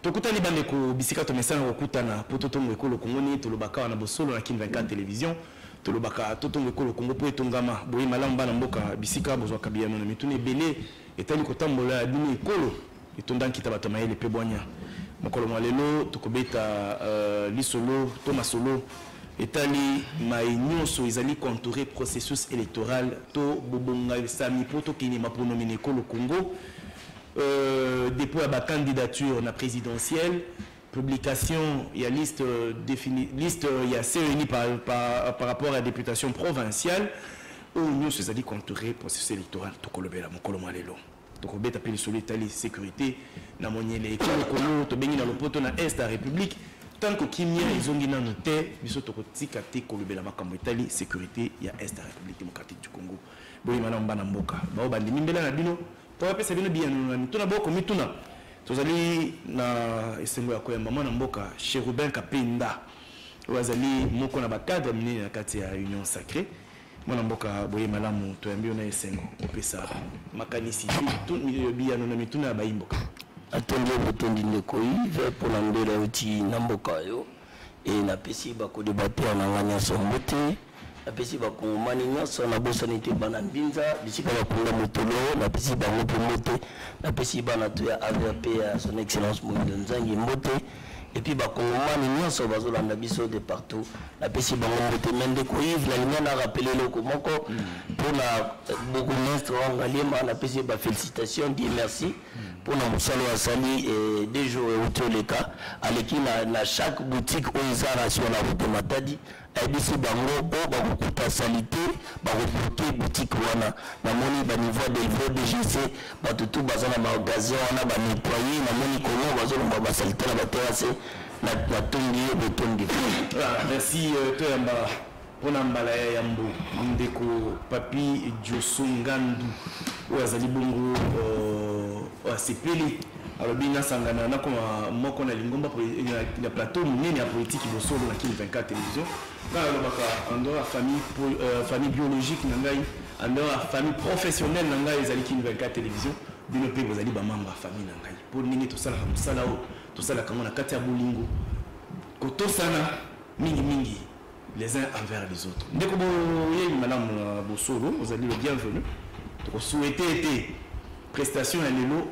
Tokutani bandeko bisika to mesana kokutana poto tongo ekolo Kongo to lobaka na bosolo na Kin 24 télévision to lobaka to tongo ekolo Kongo po etongama boyi malamba na mboka bisika bozwa kabiyano na mitune belé etali kotambola dini ekolo etondanki tabato mayele pe bonya mokolo mwalelo tokobeta lisolo to masolo etali maïnyoso ezali contouré processus électoral to bobonga sami poto kini mapono minekolo Congo dépôt à la candidature na présidentielle, publication, il y a liste définie, liste il y a CENI par rapport à la députation provinciale, où nous sommes dit contouré processus électoral, tout colobé mon colombo lelo. Donc on bet appeler sur l'Italie sécurité, na moniele kolo to bengi na lopoto na est de la République, tant que kimia ils ont gina noté, biso to kotikate kolobé la makambo Italie sécurité, il y a est de la République démocratique du Congo. Boyi malamba na mboka, ba obandi mimbela na bino. Topesa bino bien mituna boko mituna tozali na esengo ya koyamba mwana mboka Cherubin Kapenda wazali moko na bakadre minene na kati ya Union Sacrée mwana mboka boye malamu toyambio na esengo opesa makanisi bien na mituna ya baimboka atondi botondi ndeko Yves pour la ndela uti na mboka yo e na pesi ba ko débattre na nganya sombote la pesi ba kongomani nyonso na bosani te bana mbinza bisika ba konga motolo la pesi ba ngopo mote la pesi bana to ya AVP ya son excellence Moïse Nzangi mote et puis ba kongomani nyonso bazolanda biso de partout la pesi ba ngopo mende ko Yves la ligne na rappeler loko moko pour la beaucoup ministre ngaliema la pesi ba félicitations dit merci pour na musalo ya sali et des jours autour les cas aleki na chaque boutique au izara sur la route de Matadi et d'ici bango o bakuta salité bakuta boutique wana na moni ba niveau d'élevé DGC ba tout bazana magasin wana ba nettoyer na moni komo bazolo ba salité na ba terrasse na tongi botongi. Merci Toyamba pona mbala ya yambo ndeko papi Josungandu wazali bongo asepeli alobina sangana na koma moko na lingomba na plateau munene ya politique bosolo na Kin 24 télévision na lobaka ando la famille biologique na ngai ando la famille professionnelle na ngai ezali Kin 24 télévision bino pe bozali ba mamba famille na ngai pour ningi to sala musala o to sala kama na kati ya bolingo koto sana mingi les uns envers les autres ndeko boye madame bosolo vous allez le bienvenu to souhaiter prestation à l'élo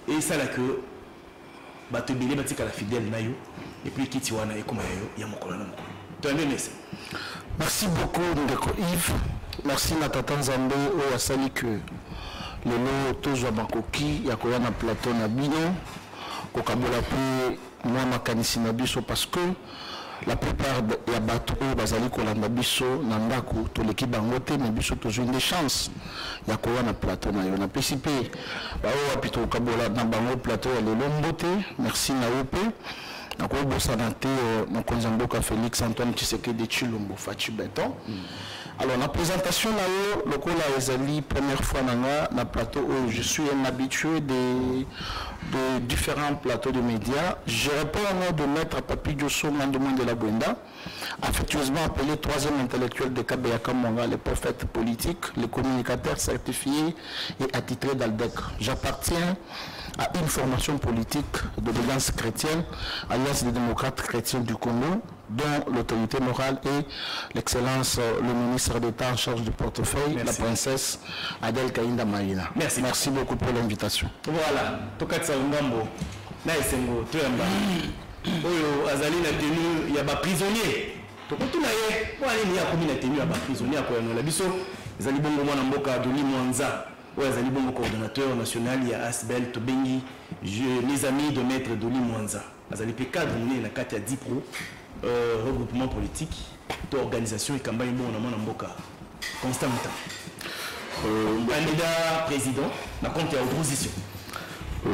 et ça là que bato bilé batika la fidèle nayo et puis kiti wana et comme ya mokolo na mokolo to merci. Merci beaucoup ndeko Yves, merci na tata Nzambe o asali que lelo tozwa bakoki ya koya na plateau na bino ko kabola pe moi makanisi na biso parce que la plupart ya bato oyo bazali kolanda biso na ndako toleki bango te mais biso tozwi des chances ya koya na plateau na yo na pesi pe bao wapi tokabola na bango plateau ya lelo mbote merci na yo pe nakobosana te mokonzi ya mboka Félix Antoine Tshisekedi Tshilombo Fachi Beton. Alors la présentation là le kola ezali première fois na plateau où je suis un habitué de différents plateaux de médias. Je réponds au nom de maître Papi Diosso Mandoumou de la Bwenda, affectueusement appelé troisième intellectuel de Kabeyaka Monga, le prophète politique, le communicateur certifié et attitré d'Aldec. J'appartiens à une formation politique de l'Alliance chrétienne, Alliance des démocrates chrétiens du Congo, dont l'autorité morale et l'excellence, le ministre d'État en charge du portefeuille, la princesse Adèle Kainda Maïna. Merci. Merci beaucoup pour l'invitation. Voilà, Tokatsa Ngambo, na esengo Toyamba. Oyo azali na tenue ya ba prisonnier. Tokotuna ye, wali ni ya komi na tenue ya ba prisonnier ko na biso. Ezali bongo mwana mboka Doli Mwanza. Oyo azali bongo coordonnateur national ya Asbel Tobengi, les amis de maître Doli Mwanza. Azali pe cadre mune na kati ya Dipro. Regroupement politique d'organisation et campagne bon na mboka Constant Mouta candidat président na compte ya opposition. Oui,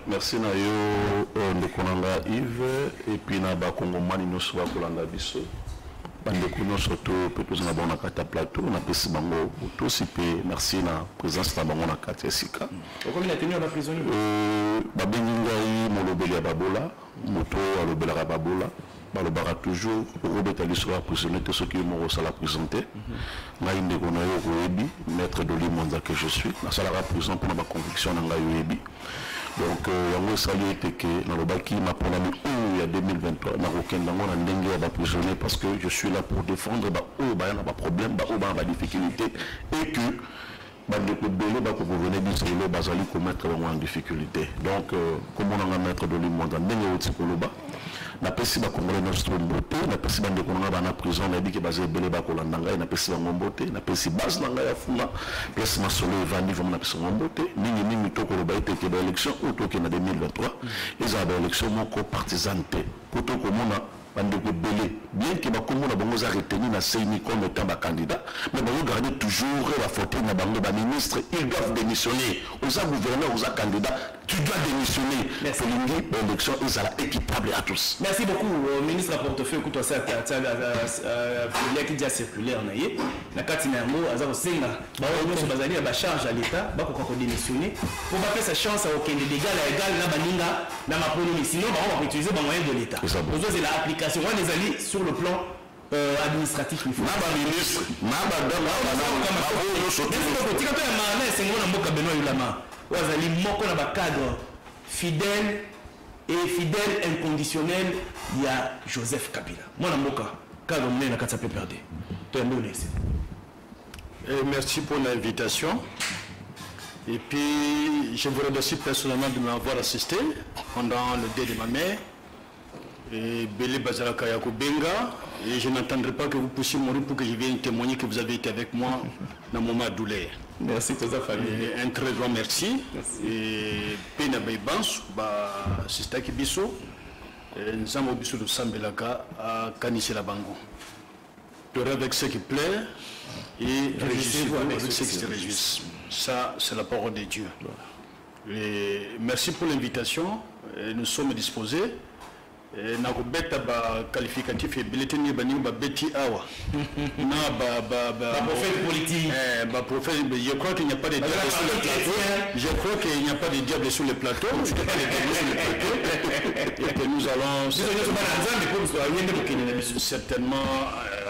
merci na yo ndekonanga Yves et puis na ba kongomani nyonso ba kolanda biso bandeko nyonso to pe tozana bon na kati ya plateau na pesi bango to sipe merci na présence na bango na kati ya sika okomi na tenue ba prisonnier babengi ngai molobeli ya babola moto alobelaka babola balobaka toujours obeta liso ya prisonnier te soki moko osala présenté ngai ndeko na yo oyebi maître Doli Mwanza que je suis nasalaka prison mpona baconviction na ngai oyebi Donc, il y a salué que dans le baki m'a programmé il y a 2023, na rokendango na ndenge ya ba prisonnier parce que je suis là pour défendre ba o ba na ba problème, ba o ba ba difficulté et que bandeko belé ba ko venir biselo bazali ko mettre en difficulté. Donc comme on a mettre de l'immonde ndenge oti koloba na pesi ba congolais na stromboté na pesi bandeko na ba na prison na biki bazé belé ba ko landanga na pesi ba ngomboté na pesi base na ya funa place masolo evandi vraiment na pesi ngomboté nini to koloba ete ke ba élection autour na 2023 ils ont ba élection moko partisanté pour to komona bandeko belé bien que ba komona bango za retenu na CENI comme étant ba candidat mais bango garder toujours la faute na bango ba ministre ils doivent démissionner aux gouverneurs aux candidats tu dois démissionner pour l'élection ils sont équitable à tous. Merci beaucoup ministre à portefeuille que toi ça qui déjà circulaire naie na katina mo aza kosenga ba nyonso bazali ba charge à l'état ba ko démissionner pour pas que sa chance au kende d'égal à égal na baninga na mapolini sinon ba on va utiliser ba moyen de l'état. C'est la application on les alliés sur le plan administratif il faut na ba ministre na ba dama na Wazali moko na ba cadre fidèle et fidèle inconditionnel il y a Joseph Kabila. Moi na mboka cadre mné na katsa PPRD. To yambo nesi. Merci pour l'invitation. Et puis je vous remercie personnellement de m'avoir assisté pendant le deuil de ma mère. Et Belé Bazalaka Yako Benga. Et je n'attendrai pas que vous puissiez mourir pour que je vienne témoigner que vous avez été avec moi dans mon moment de douleur. Merci à ta famille. Un très grand merci. Et Pena Baibans, c'est Taki Bisso, nous avons Bisso de Sambelaka à Kanissela Bango. Pleurez avec ce qui plaît et réjouissez-vous avec ceux qui se réjouissent. Ça, c'est la parole de Dieu. Et merci pour l'invitation. Nous sommes disposés. Na kubeta ba qualificatif et bulletin ni bani ba beti awa na ba prophète politique ba prophète je crois qu'il n'y a pas de diable sur le plateau je crois qu'il n'y a pas de diable sur le plateau et que nous allons certainement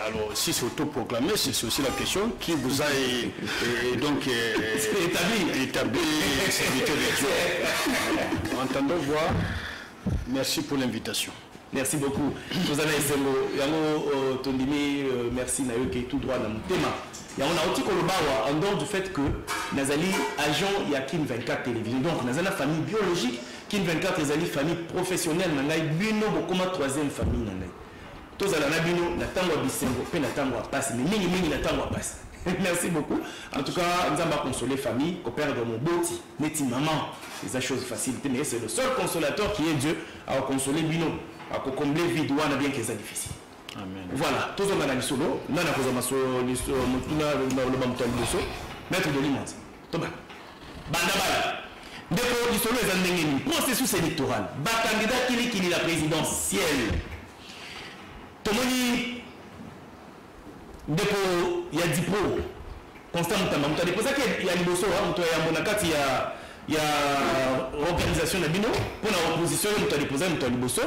alors si c'est autoproclamé c'est aussi la question qui vous a donc établi serviteur de Dieu entendons voir. Merci pour l'invitation. Merci beaucoup. Vous avez merci Nayoke tout droit dans mon thème. Et on a aussi en dehors du fait que Nazali agent Yakin 24 télévision. Donc Nazali famille biologique, Kin 24 Nazali famille professionnelle, Nangai Bino Bokoma troisième famille Nangai. Tous à la Bino, Natango Bisengo, Pe Natango passe, mais Mini Natango passe. Merci beaucoup. En tout cas, nous allons consoler famille, coopérer dans mon boti, neti maman. C'est la chose facile, mais c'est le seul consolateur qui est Dieu à consoler Bino, à combler vide ou à bien que c'est difficile. Amen. Voilà, tous on a la solo, non à cause de ma solo, le bamton de so, maître de l'immense. Thomas. Bandabala. Depuis le solo est un processus électoral. Ba candidat qui est la présidentielle. Tomoni. Depuis il y a 10 pots. Constant Moutamba. Moutamba déposé qu'il y a l'Iboso, il y a organisation de Bino. Pour la opposition, Moutamba déposé l'Iboso.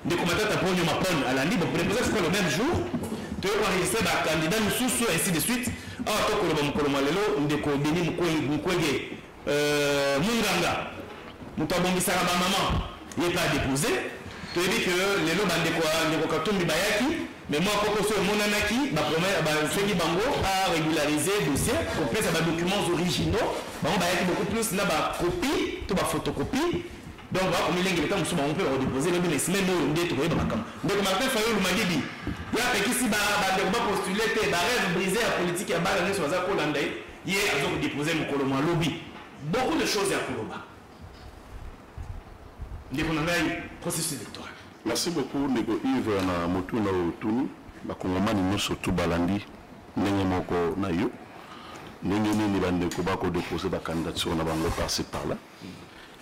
Des commentateurs pour nous m'apprendre à la libre. Pour déposer c'est le même jour. Tu veux enregistrer un candidat, nous sous ainsi de suite. Ah, toi, pour le Moukolomalo, Ndeko Denis Mukwege, Munganga. Moutamba Bissara maman. Il n'est pas déposé. Tu veux dire que les lots Ndeko Katumbi Bayaki. Mais moi, quand on mon anaki, Feli Bango a régularisé le dossier, complet ça documents originaux, on va beaucoup plus là copie, tout photocopie. Donc on va les temps on peut redéposer le mais même on dit trouver dans la cam. Donc Martin Fayou le Madibi. Il y a qui si ba postuler te ba rêve brisé la politique ya ba sur za Kolanda, il y a donc déposer mon Koloma lobby. Beaucoup de choses à Koloba. Donc on a un processus électoral. Merci beaucoup, Nego Yves na Motuna Otunu, Bakongomani Noso Tubalandi, Nenge Moko Nayo, Nenge Nini Bandeko Bako déposer la candidature na bango passer par là.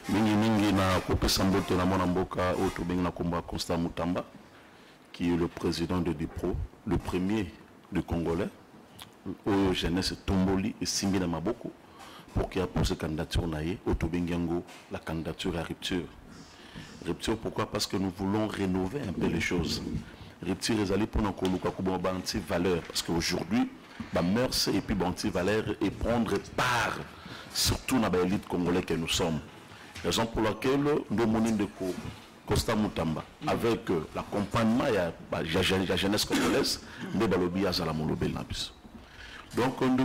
Mingi na Kopé Sambote na Monamboka Otobeng na Komba Constant Moutamba, qui est le président de DIPRO, le premier du Congolais, au jeunesse Tomboli et Simbina Maboko, pour qu'il a posé candidature naïe, Otobeng Yango, la candidature à rupture. Rupture, pourquoi? Parce que nous voulons rénover un peu les choses. Rupture, les alliés pour nous anti-valeur. Parce qu'aujourd'hui, ma mœurs et puis anti-valeur et prendre part, surtout dans l'élite congolaise que nous sommes. Raison pour laquelle nous monons de Costa Moutamba, avec l'accompagnement de la jeunesse congolaise, nous balobi azala molobel na biso. Donc on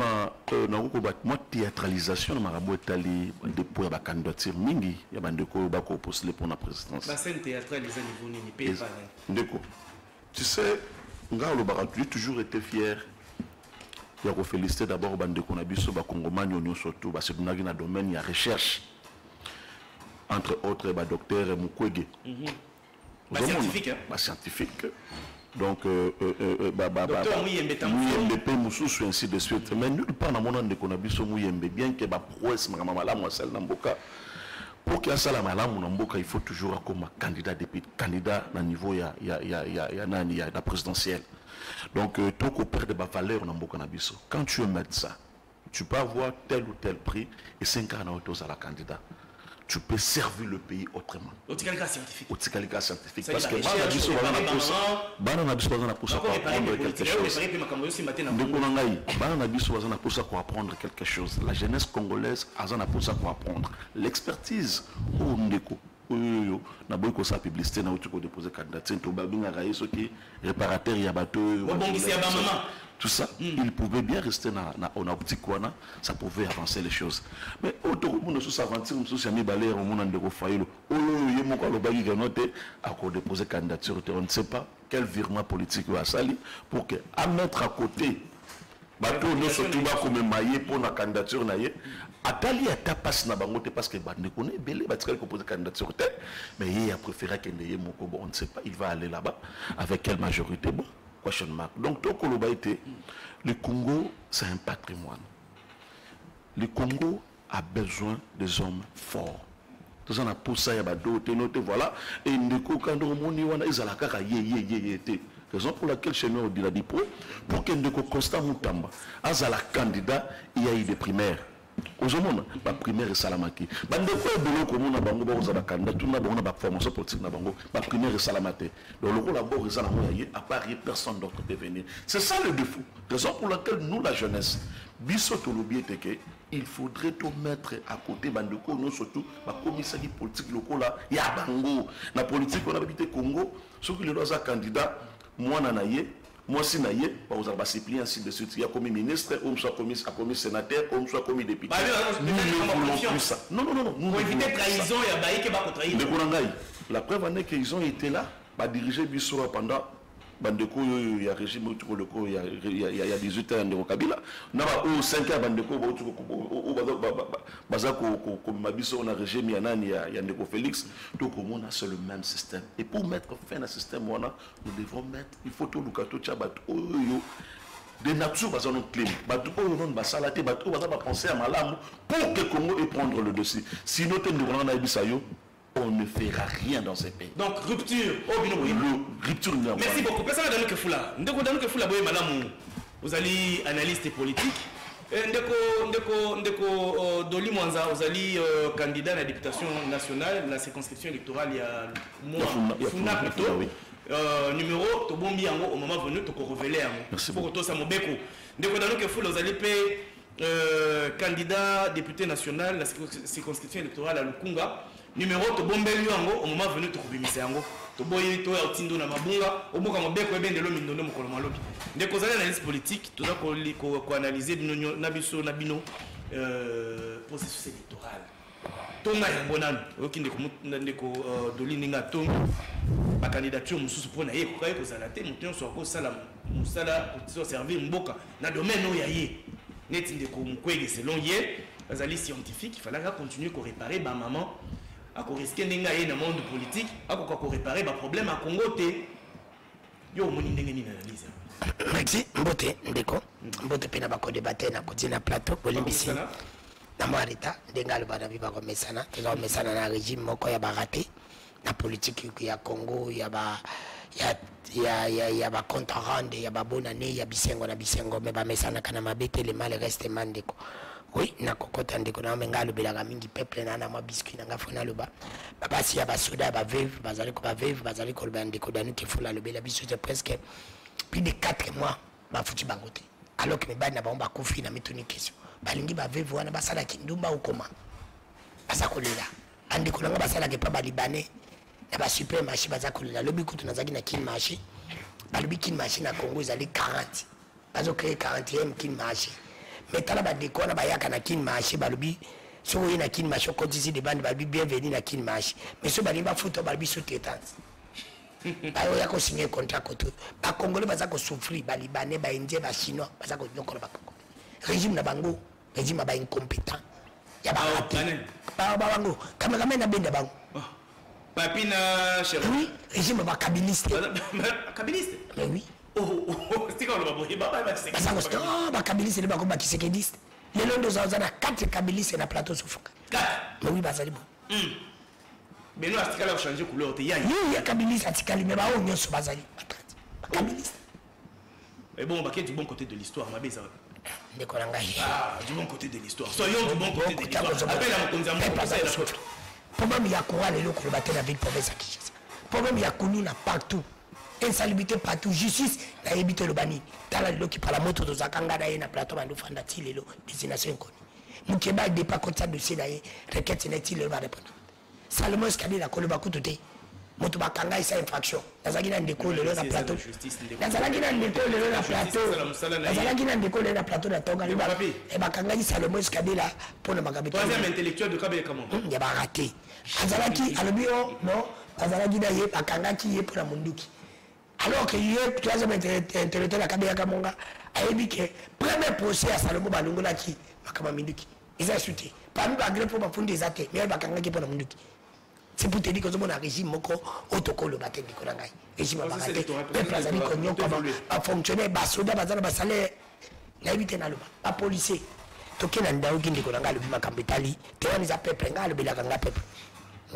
a comment on théâtralisation na marabout etali depuis ba candidature mingi ya bandeko ba ko postuler pour la présidence. La scène théâtralisée niveau ni pas. Ndeko. Tu sais, nga lo ba toujours été fier. Il y a féliciter d'abord bandeko na biso ba congomani onyo surtout ba se donagi na domaine ya recherche. Entre autres, le docteur Mukwege. Scientifique. Scientifique. Donc, docteur Mouyembe, Moussou, ainsi de suite. Mais nulle part dans mon ande qu'on a vu ce Mouyembe, bien que ma prouesse, ma maman, moi, celle d'Amboka, pour qu'il y ait ça, il faut toujours comme candidat député, candidat à niveau la présidentielle. Donc, tant qu'on perd de valeur dans Amboka Nabiso, quand tu es médecin, tu peux avoir tel ou tel prix et 5 ans à la candidat. Tu peux servir le pays autrement. Au Tikalika scientifique. Au Tikalika scientifique. Parce que pour apprendre quelque chose. La jeunesse congolaise a pour apprendre. L'expertise. Na boy ko sa publicité na utuko déposer candidature to babinga raïso qui réparateur ya bateau tout ça il pouvait bien rester en optique wana ça pouvait avancer les choses mais autour monde sous aventure sous sami balé au monde de Failo oyo yemoko lo bagi ganote à ko déposer candidature on ne sait pas quel virement politique va sali pour que à mettre à côté bateau no surtout ba comme maillé pour la candidature na ye atali ata passe na bango te parce que bande connaît belé batikali ko poser candidature te mais il a préféré que ndeye moko bon on ne sait pas il va aller là-bas avec quelle majorité bon question mark donc to koloba été le Congo c'est un patrimoine le Congo a besoin des hommes forts tout ça na pour ça ya ba doté noté voilà et ndeko quand on moni wana izala kaka ye raison pour laquelle chez nous on dit la dipo pour que ndeko Constant Moutamba azala candidat il y a eu des primaires aujourd'hui la primaire est salamaki bandeko ebelo ko mona bango ba ozala candidat tout na bango na ba formation politique na bango la primaire est salamate donc le rôle d'abord ezala moya à part personne d'autre peut venir c'est ça le défaut raison pour laquelle nous la jeunesse biso to lobi eteke il faudrait tout mettre à côté bandeko nous surtout ba commissaire politique lokola ya bango na politique on a habité Congo ceux qui le doit candidat moi nanaye moi si naye pas aux ambassadeurs ainsi de suite il y a comme ministre ou soit comme sénateur ou soit comme député nous ne voulons plus ça non pour éviter trahison il y a baïke ba trahir la preuve en est qu'ils ont été là ba diriger biso pendant bandeko il y a régime autour le il y a 18 ans de Kabila na ba 5 ans bandeko bazako comme mabiso on a régime ya nani ya ndeko Félix donc on a c'est le même système et pour mettre fin à ce système nous devons mettre il faut tout lukato chabat de nature bazon clé bato non basalate bato bazaba penser à malamu pour que Congo ait prendre le dossier sinon on a bisayo on ne fera rien dans ces pays. Donc rupture. Rupture. Merci beaucoup. Personne n'a que Foula. Ndeko Foula boye malamu. Vous allez analyste politique. Ndeko Doli Mwanza, vous allez candidat à la députation nationale, la circonscription électorale il y a mois. Funa plutôt. Numéro Tobombi Yango au moment venu to révéler Yango. Merci beaucoup. Pour ça Mobeko. Ndeko Foula vous allez payer candidat député national la circonscription électorale à Lukunga. Numéro to bombeli yango au moment venu to kubimisa yango to boyi to ya utindo na mabunga oboka mobeko ebendelo mindondo mokolo malobi ndeko zali analyse politique to za ko analyser bino na biso na bino processus électoral tonga yango nanu okinde ko ndeko dolininga tonga ba candidature mususu pona ye ko kaye ko zala te mutenyo so ko sala musala ko servir mboka na domaine o ya ye neti ndeko Mukwege selon ye azali scientifique il fallait continuer ko réparer ba maman à risquer dans le monde politique, à réparer les problèmes à Congo. Yo moni ndenge ni analyse. Merci, mbote ndeko. Mbote pena ba ko débattre na ko na plateau bolimbisi. Na marita ndenga bana biba ko mesana, toza mesana na régime moko ya baraté na politique ya Congo ya ba ya ba compte rendre ya ba bonne année ya bisengo na bisengo mais ba mesana kana mabete le mal reste mandeko. Oui, na kokota ndeko na menga lobelaka mingi peuple na mwa biscuit na ngafona loba babasi ya basoda ba veuve bazali ko loba ndeko danu ke fula lobela biso c'est presque plus de 4 mois ba futi bangote alors que me bana ba kufi na mituni question balingi ba veuve wana basala kindumba ukoma baza kolela andeko nanga basalaka epa balibanais na basupermarché baza kolela lobi kutu nazalaki na kin marché balobi kin marché na congo ezali 40 bazocrée 40e kin marché mais tala bandeko wana bayaka na kin marché balobi soki oye na kin marché okotisi de bande balobi bienvenu na kin marché mais so balingi bafuta balobi sous-traitance bayoya kosigner contrat koto bakongole baza kosouffrir balibanais baindien bachinois baza konyokola bakongole régime na bango régime ya baincompétent ya barate bango kameramen na benda bango papina chéri oui régime ya bakabiliste kabiliste mais oui bakabiliste nde bango bakisekediste lelo nde ozaoza na 4 kabiliste na plateau sofuka mais oui bazali bo beno atikali kochange couleur te ya kabiliste atikali mais bao nyonso bazali bakabiliste mais bon bakei du bon côté de l'histoire mabe eza ndeko na ngai du bon côté de l'histoire soyons du bon côté de l'histoire appelle à mokonzi ya moko problème ya koa lelo koloba te na ville province ya Kinshasa problème ya kunu na partout insalubrité partout justice nayebi te elobani tala lelo kipala moto tozalaka nga na ye na plateau bando fanda ti lelo destination inconnue mokeba depa kotisa dossier na ye requête na ti lelo barépondre Salomon Skadila koloba kutu te moto bakanga isa infraction nazalaki na ndeko lelo na plateau nazalaki na ndeko lelo na plateau nazalaki na ndeko lelo na plateau na tonga bakangaki Salomon Skadila mpona makambo troisième intellectuel de Kabila Kamon ya barate azalaki alobi o non azalaki na ye bakangaki ye mpona monduki alors que ye troisième intellectuel ya Kabila Kamonga ayebi ke premier procès ya Salomon balongolaki makambo ya minduki eza esu te parmi bagre mpo bafundi eza te mais bakangaki mpona monduki c'est pour te dire que je suis un régime autocollant le bâtiment de Konangai. Régime à baraté. Peuple azali konyo comme un fonctionnaire, un soldat, un salaire. N'habite na luba. Un policier. Toké na ndao qui ndiko nanga lubi makambetali. Tewani za peuple nga lubi la kanga peuple.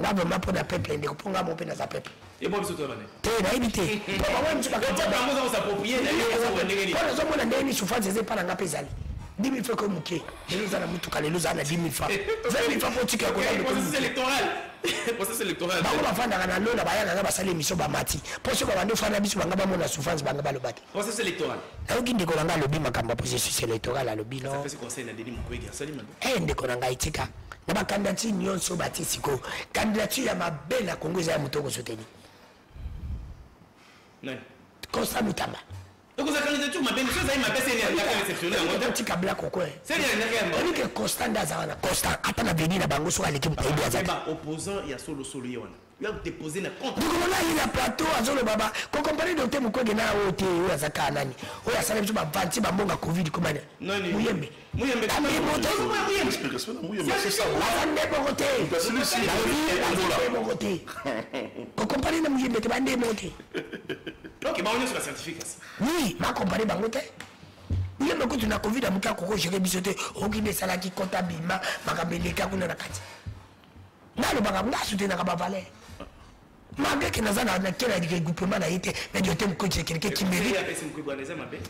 Nga vraiment pour na peuple ndiko ponga mon pena za peuple. Et bon biso to bane. Te na habite. Pour moi je pas comme ça. Bango za s'approprier na yo ndenge ni. Pour zo mona ndeni souffrance zé para nga pezali. 10 000 francs comme muké. Lelo za na mutuka lelo za na 10 000 francs. 20 000 francs pour tika ko na processus électoral. Processus électoral. Bango bafanda kana lona bayanga nga basali émission ba mati. Poso ba bando fana biso banga ba mona souffrance banga ba lobaki. Processus électoral. Na oki ndeko nanga lobi makamba processus électoral alobi no. Ça fait ce conseil na Denis Mukwege asali mando. Ndeko nanga itika. Na ba candidature nyonso batisiko. Candidature ya mabela Kongo za mutoko soutenir. Nani? Constant Mutamba. Donc ça candidature mabela so za mabela c'est la exceptionnelle. On tika bla kokwe. C'est rien. On dit que Constant Dazana, Constant atana veni na bango so aleki mpaibi azaki. Ba opposant ya solo yewana. Il a déposé na contre. Donc on a eu la plateau azolo baba. Ko comparer docteur Mukwege na ote o azaka nani. O asala biso ba vanti ba mbonga covid comment. Non ni. Muyembe. Muyembe. Explication na Muyembe. C'est ça. Bande bongote. Bongote. Ko comparer na Muyembe te bande monte. OK, ba on est sur la scientifique. Oui, ma comparer bangote. Muyembe ko tuna covid amuka ko gérer biso te o ki desala ki comptabilima makambeleka kuna na kati. Nalo banga ngasute na ka ba valer. Malgré que nous avons un regroupement, mais Dieu t'aime que c'est quelqu'un qui mérite.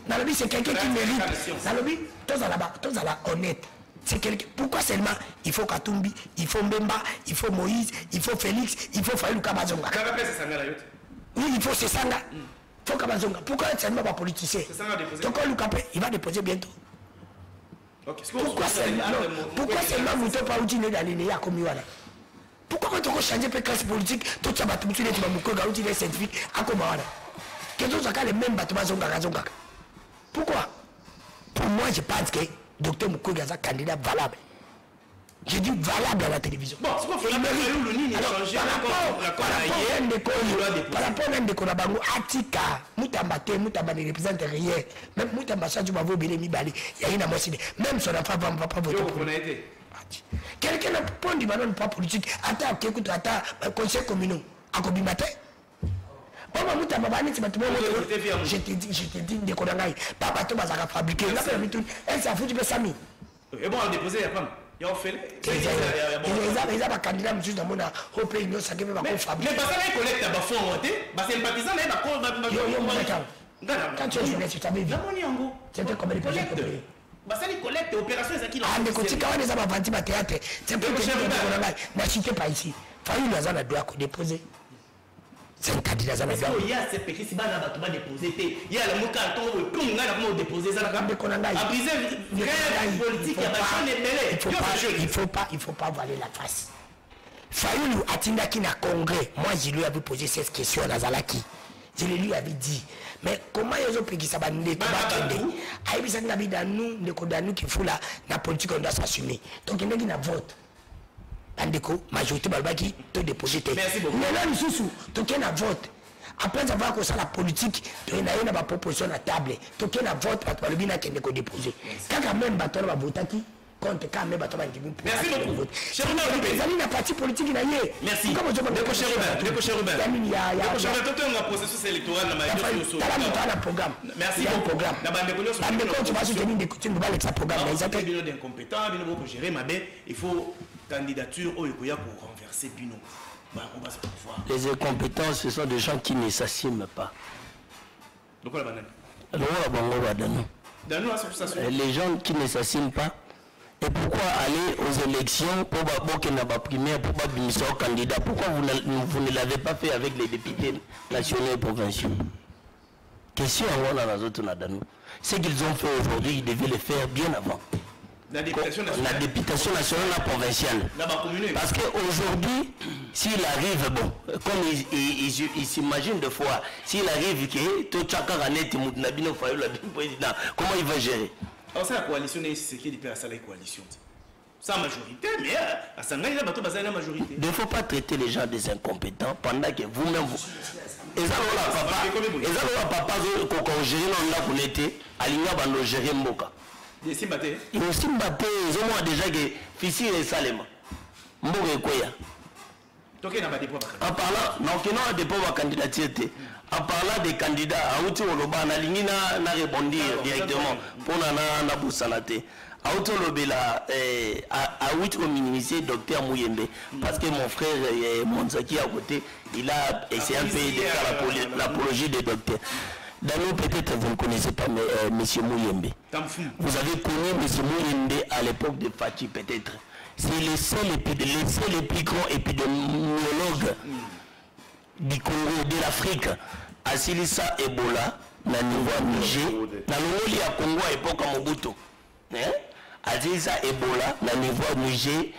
Nalobi, c'est quelqu'un qui mérite. Nalobi, tous à la honnête. C'est quelqu'un. Pourquoi seulement il faut Katumbi, il faut Mbemba, il faut Moïse, il faut Félix, il faut Faïlou Kabazonga. Oui, il faut Sesanga. Il faut Kabazonga. Pourquoi seulement pas politicien? Donc Lukapé, il va déposer bientôt. Pourquoi seulement Mouto Paoutine d'Alénéa comme Yoana? Pourquoi quand on change de classe politique, tout ça va tout de suite être un scientifique à Komara? Qu'est-ce que ça les mêmes bâtiments zonga? Pourquoi? Pour moi, je pense que Dr Mukwege est un candidat valable. Je dis valable à la télévision. Bon, c'est quoi par rapport à un décorabango, Atika, Moutamba ne représente rien. Même Moutamba, ça, tu vas voir, il y a une amorcine. Même son enfant va pas voter. Quelqu'un n'a pas dit ballon pas politique. Attends, écoute, attends, conseil communal. À combien matin? Papa Moutamba, je te dis, des Kodangaï. Papa Thomas a fabriqué. Elle s'en fout du Bessami. Et bon, on a déposé, il y a pas. Il y a fait. Ils ont un candidat, monsieur Damona, au pays, nous, ça va pas fabriquer. Mais parce que les collectes à Bafon ont été, c'est sympathisant, mais quand tu es jeunesse, tu t'avais vu. C'était comme les projets. Basa les collectes opérations qui ah mais quand tu as des avantages à théâtre c'est pour que tu ne cité pas ici Faïl a droit à déposer C'est un candidat à la base. Il y a ces petits bana qui va déposer. Il y a le mot carton, tout le monde va déposer ça. À briser vrai politique, il faut pas voiler la face. Fayoulou Atindaki na congrès, moi je lui avais posé cette question à Nazalaki. Je lui avais dit, mais comment ils ont pris ça va nous Aïbisa n'a pas nous qui fout la politique on doit s'assumer. Donc il y a un vote. Andeko, majorité Balbaki, te déposer. Merci beaucoup. Mais là, nous sommes, tu as un vote. Après avoir que ça la politique, tu as une proposition à la table. Tu as un vote parce que le bien qui est déposé. Quand même, bâton va voter qui contre quand même bâton va voter. Merci beaucoup. Cher Robert, il y a une partie politique qui est liée. Merci. Cher Robert. Il y a un processus électoral dans ma programme. Merci beaucoup. Tu vas soutenir des coutumes de balai programme. Il y a des incompétents, gérer ma baie. Il faut candidature au Yokoya pour renverser Bino. Les incompétents, ce sont des gens qui ne s'assument pas. Donc la banane. Les gens qui ne s'assument pas. Et pourquoi aller aux élections pour la primaire, pour pas candidat? Pourquoi vous ne l'avez pas fait avec les députés nationaux et provinciaux? Question à la autres. Ce qu'ils ont fait aujourd'hui, ils devaient le faire bien avant. La députation nationale et provinciale. Parce qu'aujourd'hui, s'il arrive, bon, comme il s'imagine de fois, s'il arrive que tout chacun a net, comment il va gérer? Alors ça, la coalition, c'est ce qui est à la coalition. Sans majorité, mais à Sangaï, il y a la majorité. Il ne faut pas traiter les gens des incompétents pendant que vous-même vous... Et ça, papa, quand on gère, on a été, aligné à gérer Mboka. Ils sont battés. Ils sont battés, ils ont déjà que Fissi et Salema. Mboka et Koya. En parlant, non, qui n'ont des pauvres candidatures. En parlant des candidats, à Outi Oloba, on a ligné à rebondir directement pour Nana Boussanate. À Outi Olobela, à Outi Ominimissé, docteur Mouyembe. Parce que mon frère Monzaki à côté, il a essayé un peu de faire l'apologie des docteurs. D'ailleurs, peut-être vous ne connaissez pas M. Mouyembe. Vous avez connu M. Mouyembe à l'époque de Fachi, peut-être. C'est le seul les plus grands épidémiologues du Congo, de l'Afrique. Asilisa Ebola, na niveau Niger, na l'Oli à Congo à l'époque à Mobutu. Asilisa Ebola, na niveau Niger,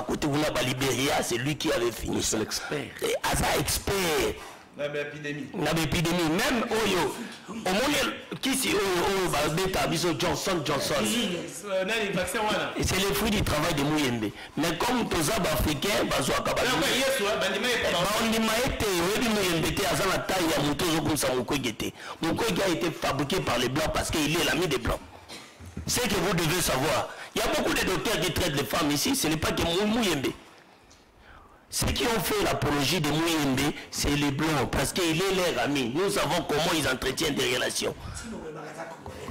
côté de Libéria, c'est lui qui avait fini. C'est l'expert. Asa expert. La épidémie. Même Oyo. Au monde qui c'est Oyo, Johnson. C'est le fruit du travail de Mouyembe. Mais comme tous les Africains, Mouyembe a été fabriqué par les Blancs parce qu'il est l'ami des Blancs. C'est que vous devez savoir. Il y a beaucoup de docteurs qui traitent les femmes ici. Ce n'est pas que Mouyembe. Ceux qui ont fait l'apologie de Mouyembe, c'est les Blancs, parce qu'il est leur ami. Nous savons comment ils entretiennent des relations.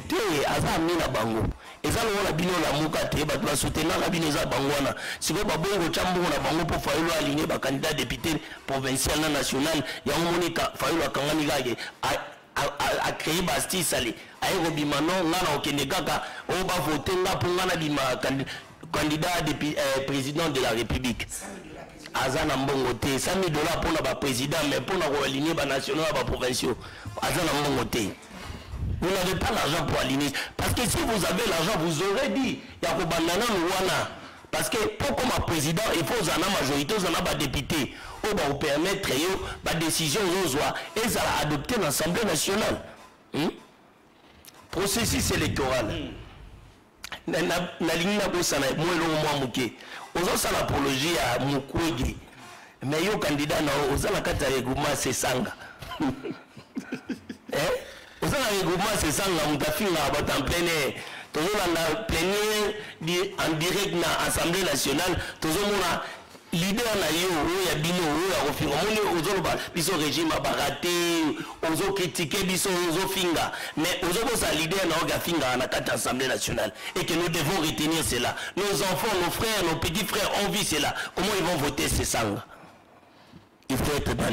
Et ça, on a bien la mouka, on a soutenu la bineza bangwana. Si vous avez un bango pour faire aligner le candidat député provincial national, il y a un monika, Fayoula Kanganigage, a créé Bastille Salé. A Robimano, on a Okenegaka, on va voter pour candidat président de la République. Azana Mbongote, 100 000 $ pour le président, mais pour aligner les nationaux et les provinciaux. Azana Mbongote. Vous n'avez pas l'argent pour aligner. Parce que si vous avez l'argent, vous aurez dit, il y a un parce que pour comme président, il faut une majorité, une député. On va vous permettre la décision et ça va adopter l'Assemblée nationale. Processus électoral. La ligne aux autres l'apologie à Mukwege. Mais yo candidat aux autres la regroupement c'est Sanga. Aux autres regroupement c'est Sanga, on a fait en plein air. Toujours en plein air en direct dans l'Assemblée nationale, toujours on leader na yo ya bino ya ofinga moni ozoloba biso régime baraté ozo critiquer biso ozo finga mais ozo bosa leader na oga finga na carte assemblée nationale et que nous devons retenir cela. Nos enfants, nos frères, nos petits frères ont vu cela. Comment ils vont voter ces sangs? Il faut être dans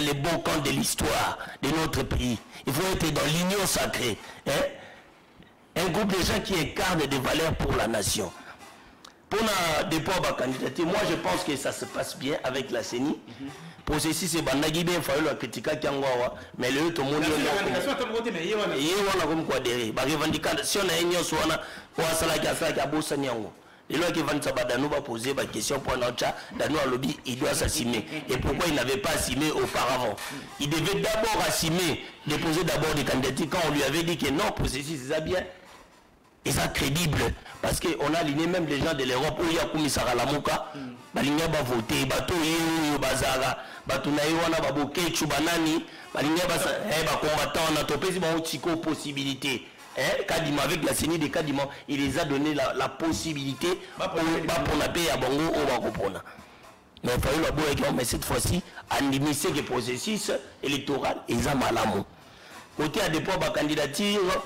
les bons camps de l'histoire de notre pays. Il faut être dans l'union sacrée. Un groupe de gens qui incarnent des valeurs pour la nation. Pour la dépôt à candidature, moi je pense que ça se passe bien avec la CENI. processus c'est bandagi bien fallu la critiquer Kiangwa mais le tout monde comme quoi derrière ba revendication na enyo swana kwa sala ki abosa nyango et là qui va nous poser la question pour notre dans le lobby il doit s'assumer et pourquoi il n'avait pas assumé auparavant il devait d'abord assumer déposer d'abord des candidatures quand on lui avait dit que non processus c'est ça bien et ça crédible parce qu'on a aligné même les gens de l'Europe où il y a commissaire à la Mouka balinga ba voter bato yo bazara bato na yo na baboke chubanani balinga ba combattant na topesi ba otiko possibilité Kadima avec la CENI de Kadima il les a donné la possibilité pour la paix à Bango au Bakopona mais il fallait la boire mais cette fois-ci animer que processus électoral et ça malamu côté à dépôt ba candidature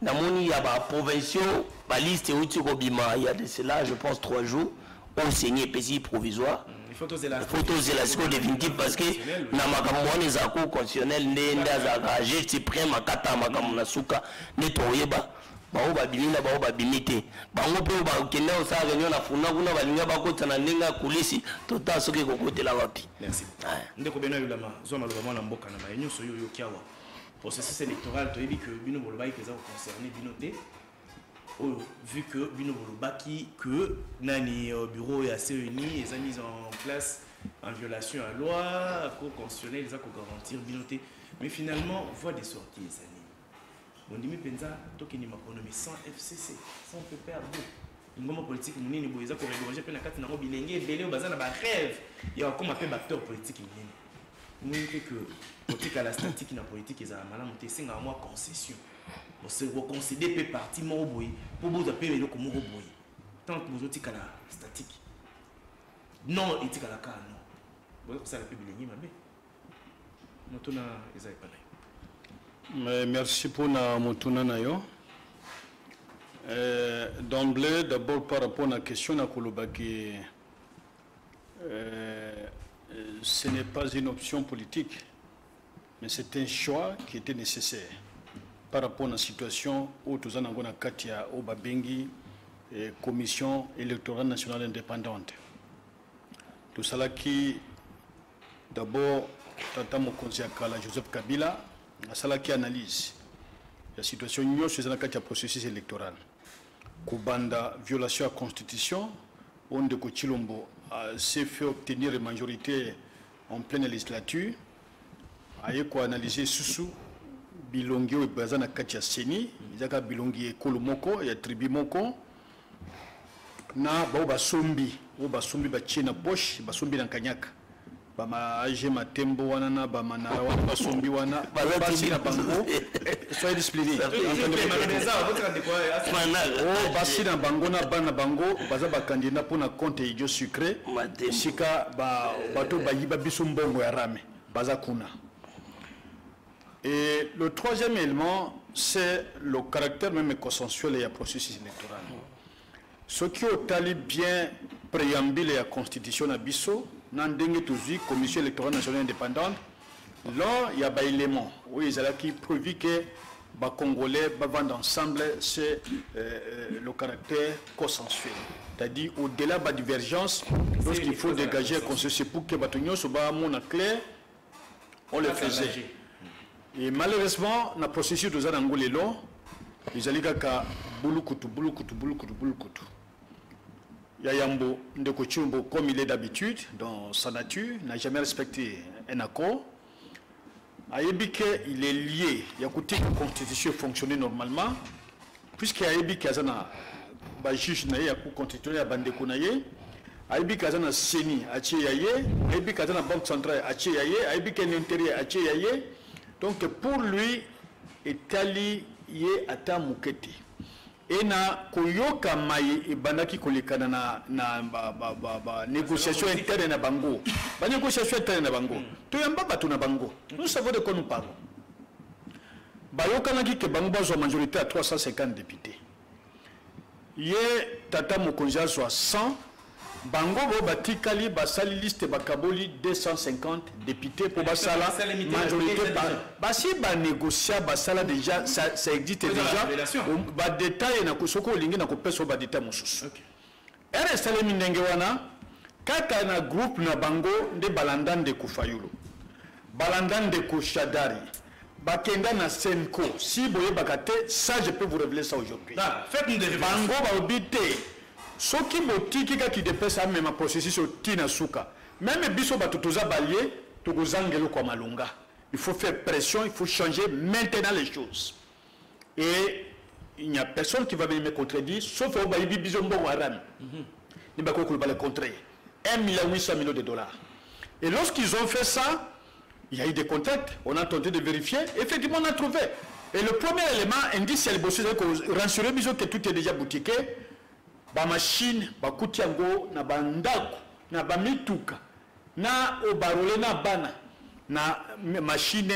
namoni ya ba provinciaux ba liste utikobima il y a de cela je pense 3 jours au signé pays provisoire photos élastiques définitives parce que na makambo les accords constitutionnels ndenda za geste près makata makambo na suka netoyeba bao ba bimina bao ba bimite bango pe ba kenda o sa réunion na funa kuna balinga bakota na ndenga kulisi tota soki kokotela wapi merci ndeko beno yulama zo maloba na mboka na mayenyo so yo kiawa processus électoral toyebi que bino bolobai que ça concerné binoté vu que bino bolobaki que nani bureau ya CENI les a mis en place en violation à loi cour constitutionnelle les a garantir binoté mais finalement voie des sorties les années on dit mais penza tokeni makonomi sans FCC sans perdre une moment politique munini boyeza ko régonger pe na kati na ngo bilenge belé bazana ba rêve ya comme appel acteur politique munini moi que politique à la statique na politique ils a malamu te singa moi concession on se reconsidère peu parti mon boy pour vous appeler le comme boy tant que vous êtes à la statique non éthique à la car non ça la publier mabe motuna ezai pas mais merci pour na motuna na yo d'emblée d'abord par rapport à la question na kolobaki ce n'est pas une option politique mais c'est un choix qui était nécessaire par rapport à la situation où nous avons na Katia au Babengi commission électorale nationale indépendante. Tout cela qui d'abord Tata Mokonzi Akala Joseph Kabila a cela qui analyse la situation nous sur la Katia processus électoral. Kubanda violation à la constitution on de Kochilombo s'est fait obtenir une majorité en pleine législature. Aye ko analyser susu bilongi o bazana kati ya CENI izaka bilongi ekolo moko ya tribu moko na bao basombi o basombi bachina poche basombi na kanyaka ba maje matembo wana na ba manara wana basombi wana basi na bango soyez disciplinés basi na bango na bana bango baza ba candidat pour na compte idio sucré sika ba bato bayiba biso mbongo ya rame baza kuna. Et le troisième élément, c'est le caractère même consensuel et le processus électoral. Ce qui est bien préambule et la constitution à Bissau, dans la commission électorale nationale indépendante, là, il y a des éléments où ils ont prouvé que les Congolais vont ensemble, c'est le caractère consensuel. C'est-à-dire, au-delà de la divergence, lorsqu'il faut dégager un consensus pour que les bâtonnons soient clair, on le faisait. Et malheureusement, dans le processus de Zanangolelo, ils allaient à Bulukutu. Yayambo Ndekochumbo, comme il est d'habitude, dans sa nature, n'a jamais respecté un accord. Aïbike, il est lié. Il y a côté la constitution fonctionner normalement, puisqu'il y a Aïbike, il y a un juge, il y a un constitutionnel, il y a un bandeko. Aïbike, il y a un CENI, il y a Aïbike, il y a une banque centrale, il y a Aïbike, il y a un intérieur, il y a. Donc pour lui, Italie y est à Mouketi. Et na koyoka mai et bandaki kolekana na négociation interne na bango. Ba négociation interne na bango. To yamba batu na bango. Nous savons de quoi nous parlons. Ba yokana ki ke bango bazwa majorité à 350 députés. Yé Tata Mokonzi soit 100. Bango bo batikali basali liste bakaboli 250 députés pour basala majorité basi ba négocier basala déjà ça existe déjà ba détail na kosoko lingi na kopeso ba détail mosusu. RSL mindenge wana kaka na groupe na bango de balandan de Kufayulu, balandan de Kushadari, bakenda na Senko. Si boye bakate, ça je peux vous révéler ça aujourd'hui. Faites-nous des révélations. Bango ba obité. Soki botiki qui dépasse ça même processus au tina suka. Même biso batutoza balier, togozangelo kwa malunga. Il faut faire pression, il faut changer maintenant les choses. Et il n'y a personne qui va venir me contredire, sauf au Baïbi Bizombo Waran. Il va le contrer. 1,8 million de dollars. Et lorsqu'ils ont fait ça, il y a eu des contacts, on a tenté de vérifier, effectivement on a trouvé. Et le premier élément indique c'est le bossé que rassurer bisous que tout est déjà boutiqué. Ba machine, ba kutiango, na bandako, na ba mituka, na obarole na bana, na machine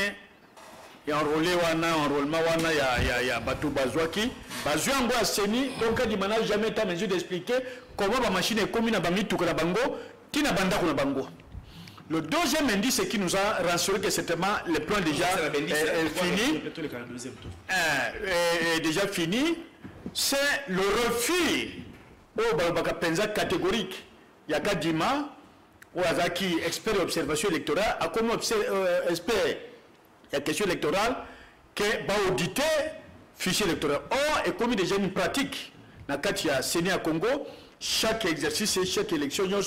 et enrôlé wana, enrôlement wana ya bateau bazwaki, bazwango aseni, donc il n'a jamais été en mesure d'expliquer comment la machine est commune à ba mituka na bango, qui na bandako na bango. Le deuxième indice c'est qui nous a rassuré que certainement le plan déjà fini, déjà fini, c'est le refus au catégorique. Il y a Kadima, ou Azaki, expert d'observation électorale, a comme expert la question électorale, qui va auditer le fichier électoral. Or, et comme déjà une pratique, dans le Séné à Congo, chaque exercice et chaque élection, il y a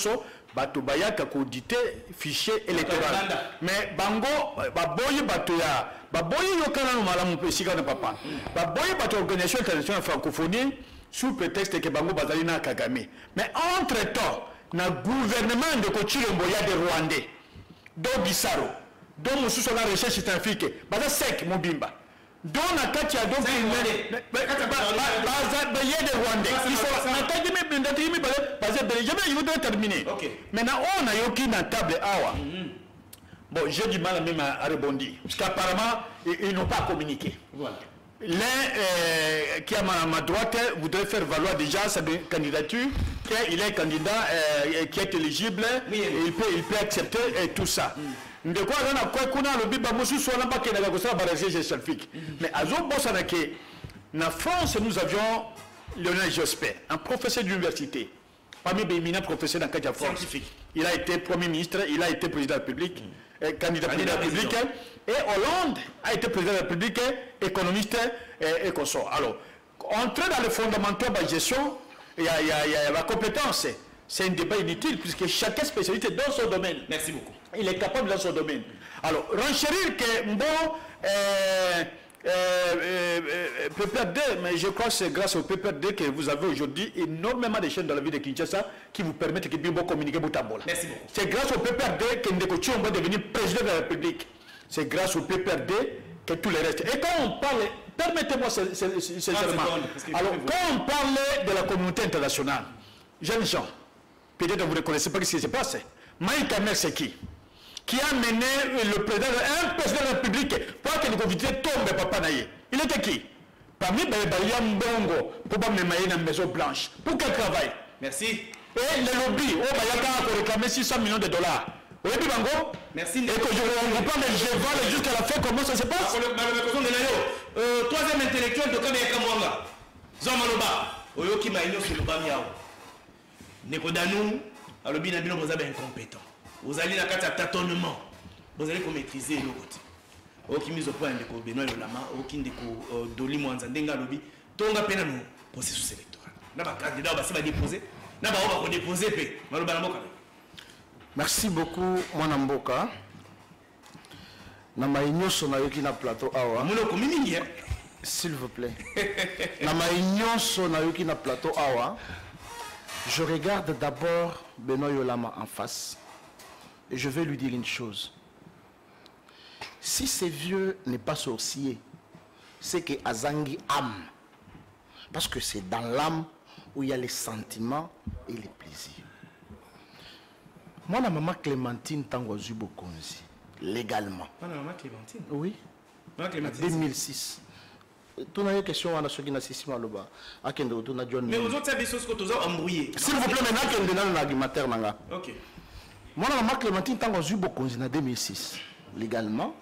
auditer le fichier électoral. Mais Bango, Baboye Batoya, Baboye Yokana Malamu Pesika de Papa, Baboye Bato Organisation internationale francophonie, sous prétexte que Bango Bazalina Kagame. Mais entre-temps, le gouvernement de Kochilombo, il y a des Rwandais, dont Bissaro, dont Moussou sur la recherche scientifique, Baza Sek Mobimba, dont Nakatia, dont il y a des Rwandais. Il faut terminer. Maintenant, on a eu une table awa. Bon, j'ai du mal même à rebondir, parce qu'apparemment, ils n'ont pas communiqué. Voilà. L'un qui est à ma droite voudrait faire valoir déjà sa candidature, qu'il est candidat qui est éligible, oui, il peut accepter et tout ça. Mais à en France, nous avions Lionel Jospin, un professeur d'université, parmi les éminents professeurs dans la France. Il a été Premier ministre, il a été président de la République, candidat président de la République. Et Hollande a été président de la République, économiste et consort. Alors, entrer dans les fondamentaux de la gestion, il y a la compétence. C'est un débat inutile puisque chacun spécialité dans son domaine. Merci beaucoup. Il est capable dans son domaine. Alors, renchérir que bon, PPRD, mais je crois que c'est grâce au PPRD que vous avez aujourd'hui énormément de chaînes dans la ville de Kinshasa qui vous permettent de bien communiquer Boutambola. Merci beaucoup. C'est grâce au PPRD que Ndeko Tshombo va devenir président de la République. C'est grâce au PPRD que tout le reste. Et quand on parle, permettez-moi sincèrement, alors quand on parle de la communauté internationale, jeunes gens, peut-être vous ne connaissez pas ce qui s'est passé. Mike Hammer, c'est qui a mené le président, un président de la République pour que les convités tombent, papa Naye. Il était qui? Parmi les Bayam Bongo, pour pas me mailler dans la Maison Blanche. Pour quel travail? Merci. Et les lobbies, au Bayaka a réclamé 600 millions de dollars. Oui, Bango. Merci. Et que je ne reprends mais je vole jusqu'à la fin, comment ça se passe? Troisième intellectuel de Kameyaka Mwanga. Zamaloba. Oyoki Maïno sur le Bamiao. Nekodanu, alobi na bino vous avez incompétent. Vous allez dans le tâtonnement. Vous allez maîtriser le côté. Oki mise au point de Benoît Lolama, oki ndeko Doli Mwanzandenga lobi, tonga pena no processus électoral. Na ba candidat ba se ba déposer, na ba on va déposer pe. Maloba na mboka. Merci beaucoup mwana mboka. Na maïnyoso na yoki na plateau awa. Mulo komini hein. S'il vous plaît. Na maïnyoso na yoki na plateau awa. Je regarde d'abord Benoît Yolama en face et je vais lui dire une chose. Si ce vieux n'est pas sorcier, c'est que Azangi âme. Parce que c'est dans l'âme où il y a les sentiments et les plaisirs. Moi, la maman Clémentine Tango Zubokonzi, légalement. Moi, la maman Clémentine? Oui. Maman Clémentine. 2006. Tu as une question à la seconde assistance à l'oba. Mais aux autres, c'est des choses que tu as embrouillées. S'il vous plaît, maintenant qu'il y a un argumentaire. Ok. Moi, la maman Clémentine Tango Zubokonzi en 2006, légalement,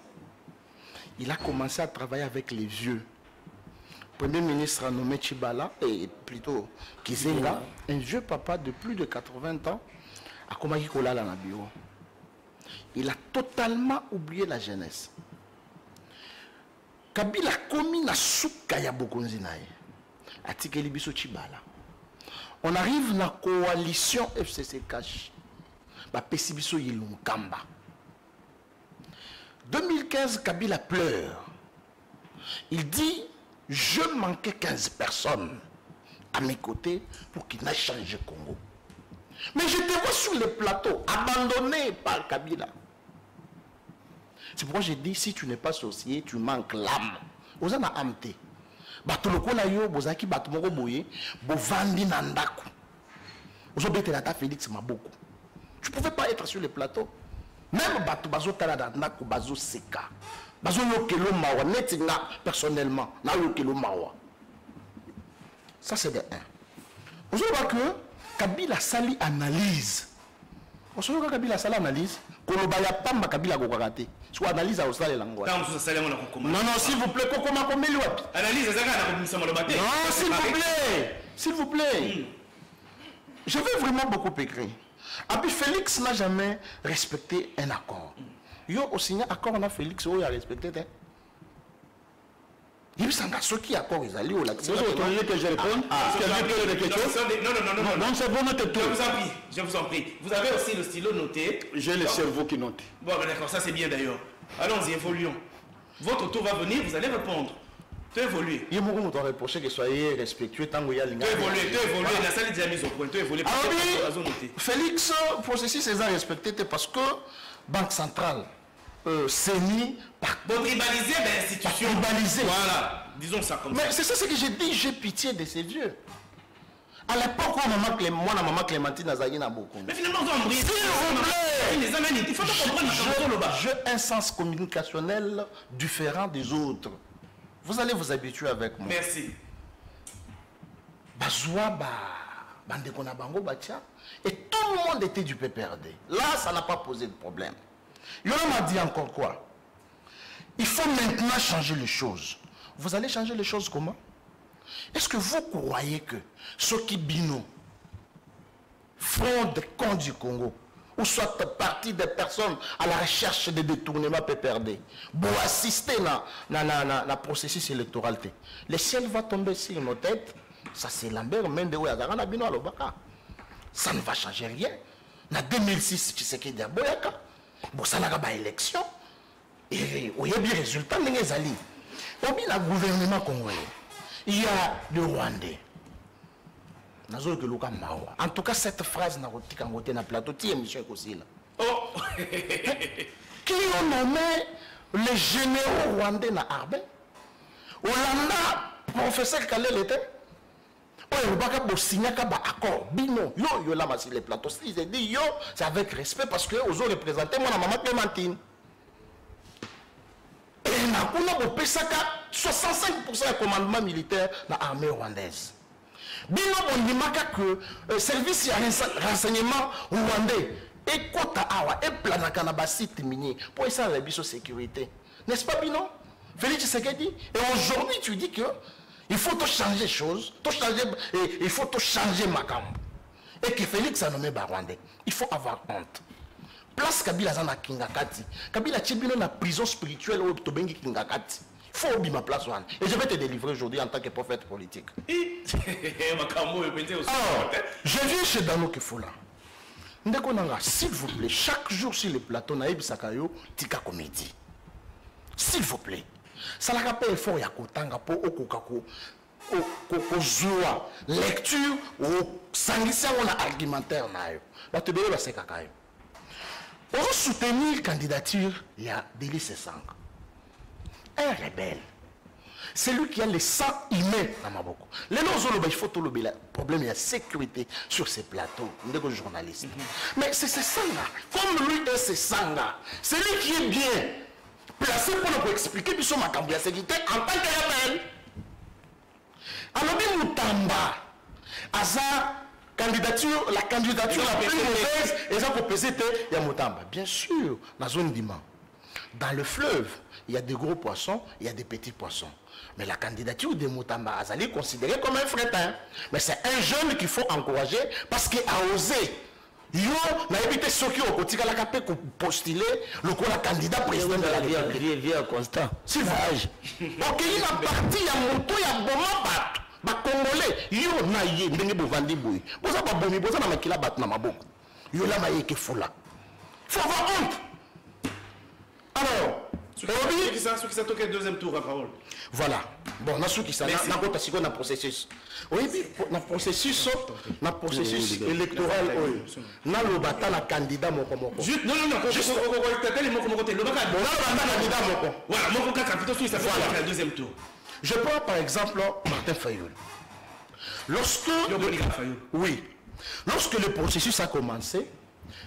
il a commencé à travailler avec les vieux. Premier ministre a nommé Chibala, et plutôt Kizenga, un vieux papa de plus de 80 ans, akomaki kolala na bureau. Il a totalement oublié la jeunesse. Kabila komi na suka ya bokonzi na ye. Atikeli biso Chibala. On arrive na coalition FCC Cash. Ba pesi biso Yilumkamba. 2015, Kabila pleure. Il dit, je manquais 15 personnes à mes côtés pour qu'il n'ait changé Congo. Mais je te vois sur le plateau, abandonné par Kabila. C'est pourquoi j'ai dit, si tu n'es pas sorcier, tu manques l'âme. Vous en avez amté. Batoloko na yo, bozaki batumoko boye, bovandi nandaku. Vous avez été là, Félix Maboko. Tu ne pouvais pas être sur le plateau. Même Bato Bazo Taladanaku Bazo Seka. Bazo Yokelo Mawa, Netinga personnellement, na Yokelo Mawa. Ça c'est de 1. Vous voyez que Kabila Sali analyse. Vous savez que Kabila Sali analyse. Kolobaya Pamba Kabila Gokagate. Soit analyse à Australie Langwa. Non, non, s'il vous plaît, Kokoma Komeluapi. Analyse, non, s'il vous plaît. S'il vous plaît. Je vais vraiment beaucoup écrire. Et puis Félix n'a jamais respecté un accord. Yo au signé accord on a Félix où il a respecté. Il s'en a ce qui accord ils allaient au lac. Vous autorisez que je réponde? Non, c'est bon notre tour. Je vous en prie. Vous avez aussi le stylo noté. J'ai le cerveau qui note. Bon, d'accord, ça c'est bien d'ailleurs. Allons-y, évoluons. Votre tour va venir, vous allez répondre. Tu évolues. Il y a beaucoup de reprocher que soyez respectueux tant que il y a tu évolues. La salle est déjà mise au point. Tu évolues. Félix, processus c'est respecté parce que Banque centrale, CENI, pour tribaliser l'institution. Voilà, disons ça comme ça. Mais c'est ça ce que j'ai dit, j'ai pitié de ces vieux. À l'époque où maman Clémentine a zagué na beaucoup. Mais finalement, s'il vous plaît, il faut comprendre. J'ai un sens communicationnel différent des autres. Vous allez vous habituer avec moi. Merci. Et tout le monde était du PPRD. Là, ça n'a pas posé de problème. Yola m'a dit encore quoi? Il faut maintenant changer les choses. Vous allez changer les choses comment? Est-ce que vous croyez que ceux qui bino font des comptes du Congo, ou soit partie des personnes à la recherche de détournement PPRD, pour assister à la processus électoral, le ciel va tomber sur nos têtes? Ça c'est Lambert Mende Bino Alobaka. Ça ne va changer rien. En 2006, tu sais qu'il y a Boyaka. Bon, ça n'a pas élection. Et il y a des résultats. Au le gouvernement congolais, il y a le Rwandais. En tout cas, cette phrase n'a pas été dans le plateau. Qui ont nommé les généraux rwandais dans Arbe? Olanda, professeur Kalel était. Les plateaux, ils ont dit yo, c'est avec respect parce que vous avez représenté moi, maman Clémentine. Et on a 65% de commandement militaire dans l'armée rwandaise. Bino on dit que le service de renseignement rwandais et kota awa et planaka na site minier pour essayer la biso sécurité. N'est-ce pas Bino? Félix Tshisekedi. Et aujourd'hui tu dis que il faut tout changer les choses, il faut tout changer Makambo. Et que Félix a nommé Barwandais. Il faut avoir honte. Place Kabila Zana Kingakati. Kabila Tchibino na prison spirituelle au Tobengi Kingakati. Il faut oublier ma place. Et je vais te délivrer aujourd'hui en tant que prophète politique. Alors, je viens chez Dano Kefola. S'il vous plaît, chaque jour sur le plateau, Naïb Sakayo, Tika Comédie. S'il vous plaît. Ça n'a pas effort ya kotanga po okokako okozwa lecture ou sangisia on a argumentaire nayo ba te bele ba sekaka yo pour soutenir la candidature il y a Délice Sanga, un rebelle, celui qui a le sang humain dans ma boko. Les noms il faut tout le problème il y a sécurité sur ces plateaux de journalistes. Mais c'est Sanga comme lui c'est Sanga, celui qui est bien placé pour nous expliquer son makambo ya sécurité en tant que rebelle. Alors Mutamba Aza candidature, la candidature la plus mauvaise et ça pour peser ya Mutamba. Bien sûr, la zone d'Ima. Dans le fleuve, il y a des gros poissons, il y a des petits poissons. Mais la candidature de Mutamba Azali est considérée comme un fretin. Mais c'est un jeune qu'il faut encourager parce qu'il a osé Yo, na évité ceux qui ont continué à postuler le candidat président de la République. Via constant. C'est vrai. Ok, il a parti, il y a moto, il y a bon bat. Ba Congolais, yo na ye ndenge bovandi boy. Boza ba bomi, boza na makila bat na maboko. Yo la maye ke fola. Faut avoir honte. Alors, ceux qui ça toqué deuxième tour à parole. Voilà. Bon, na ceux qui ça na kota siko na processus. Oui, na processus électoral na lo bata na candidat moko. Juste non juste tellement moko moko te lo bata. Bon, na candidat moko. Voilà, moko ka capitaine sur ça fait la deuxième tour. Je prends par exemple Martin Fayoul. Lorsque le processus a commencé,